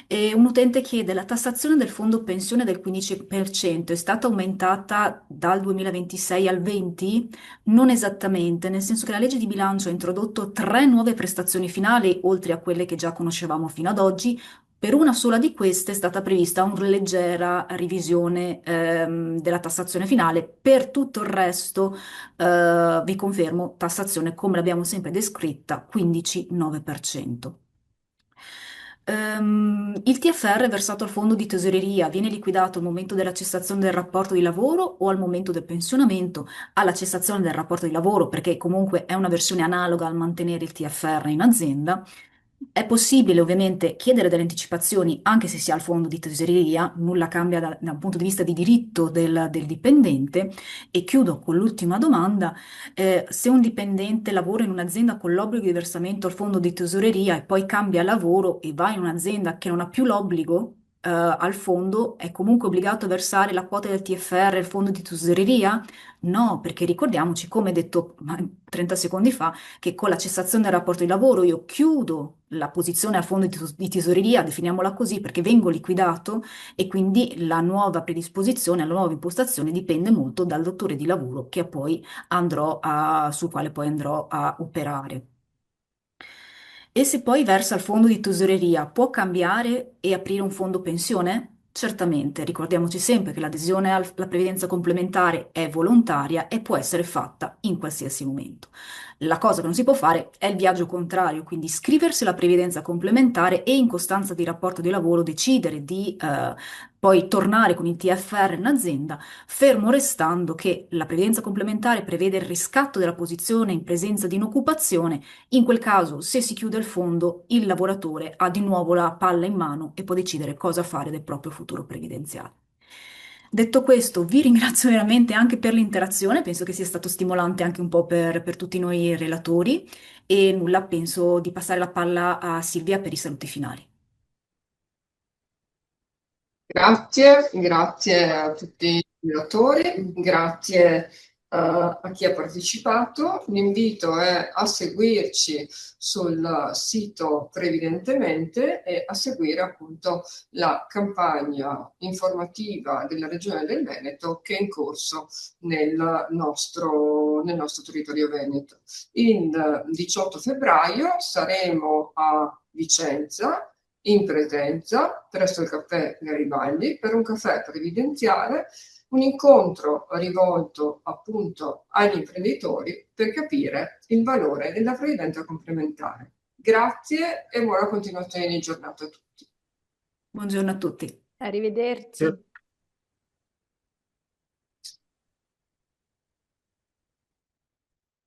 Un utente chiede: la tassazione del fondo pensione del 15% è stata aumentata dal 2026 al 20? Non esattamente, nel senso che la legge di bilancio ha introdotto 3 nuove prestazioni finali, oltre a quelle che già conoscevamo fino ad oggi. Per una sola di queste è stata prevista una leggera revisione della tassazione finale, per tutto il resto vi confermo tassazione come l'abbiamo sempre descritta, 15,9%. Il TFR versato al fondo di tesoreria viene liquidato al momento della cessazione del rapporto di lavoro o al momento del pensionamento? Alla cessazione del rapporto di lavoro, perché comunque è una versione analoga al mantenere il TFR in azienda. È possibile ovviamente chiedere delle anticipazioni anche se si ha il fondo di tesoreria, nulla cambia dal punto di vista di diritto del dipendente. E chiudo con l'ultima domanda. Se un dipendente lavora in un'azienda con l'obbligo di versamento al fondo di tesoreria e poi cambia lavoro e va in un'azienda che non ha più l'obbligo, al fondo, è comunque obbligato a versare la quota del TFR al fondo di tesoreria? No, perché ricordiamoci, come detto 30 secondi fa, che con la cessazione del rapporto di lavoro io chiudo la posizione al fondo di tesoreria, definiamola così, perché vengo liquidato e quindi la nuova predisposizione, la nuova impostazione dipende molto dal datore di lavoro sul quale poi andrò a operare. E se poi versa al fondo di tesoreria, può cambiare e aprire un fondo pensione? Certamente, ricordiamoci sempre che l'adesione alla previdenza complementare è volontaria e può essere fatta in qualsiasi momento. La cosa che non si può fare è il viaggio contrario, quindi iscriversi alla previdenza complementare e in costanza di rapporto di lavoro decidere di poi tornare con il TFR in azienda, fermo restando che la previdenza complementare prevede il riscatto della posizione in presenza di inoccupazione. In quel caso, se si chiude il fondo, il lavoratore ha di nuovo la palla in mano e può decidere cosa fare del proprio futuro previdenziale. Detto questo, vi ringrazio veramente anche per l'interazione, penso che sia stato stimolante anche un po' per tutti noi relatori e nulla, penso di passare la palla a Silvia per i saluti finali. Grazie a tutti i relatori, grazie a chi ha partecipato. L'invito è a seguirci sul sito Previdentemente e a seguire appunto la campagna informativa della Regione del Veneto che è in corso nel nostro territorio veneto. Il 18 febbraio saremo a Vicenza in presenza presso il caffè Garibaldi per un caffè previdenziale, un incontro rivolto appunto agli imprenditori per capire il valore della previdenza complementare. Grazie e buona continuazione di giornata a tutti. Buongiorno a tutti. Arrivederci.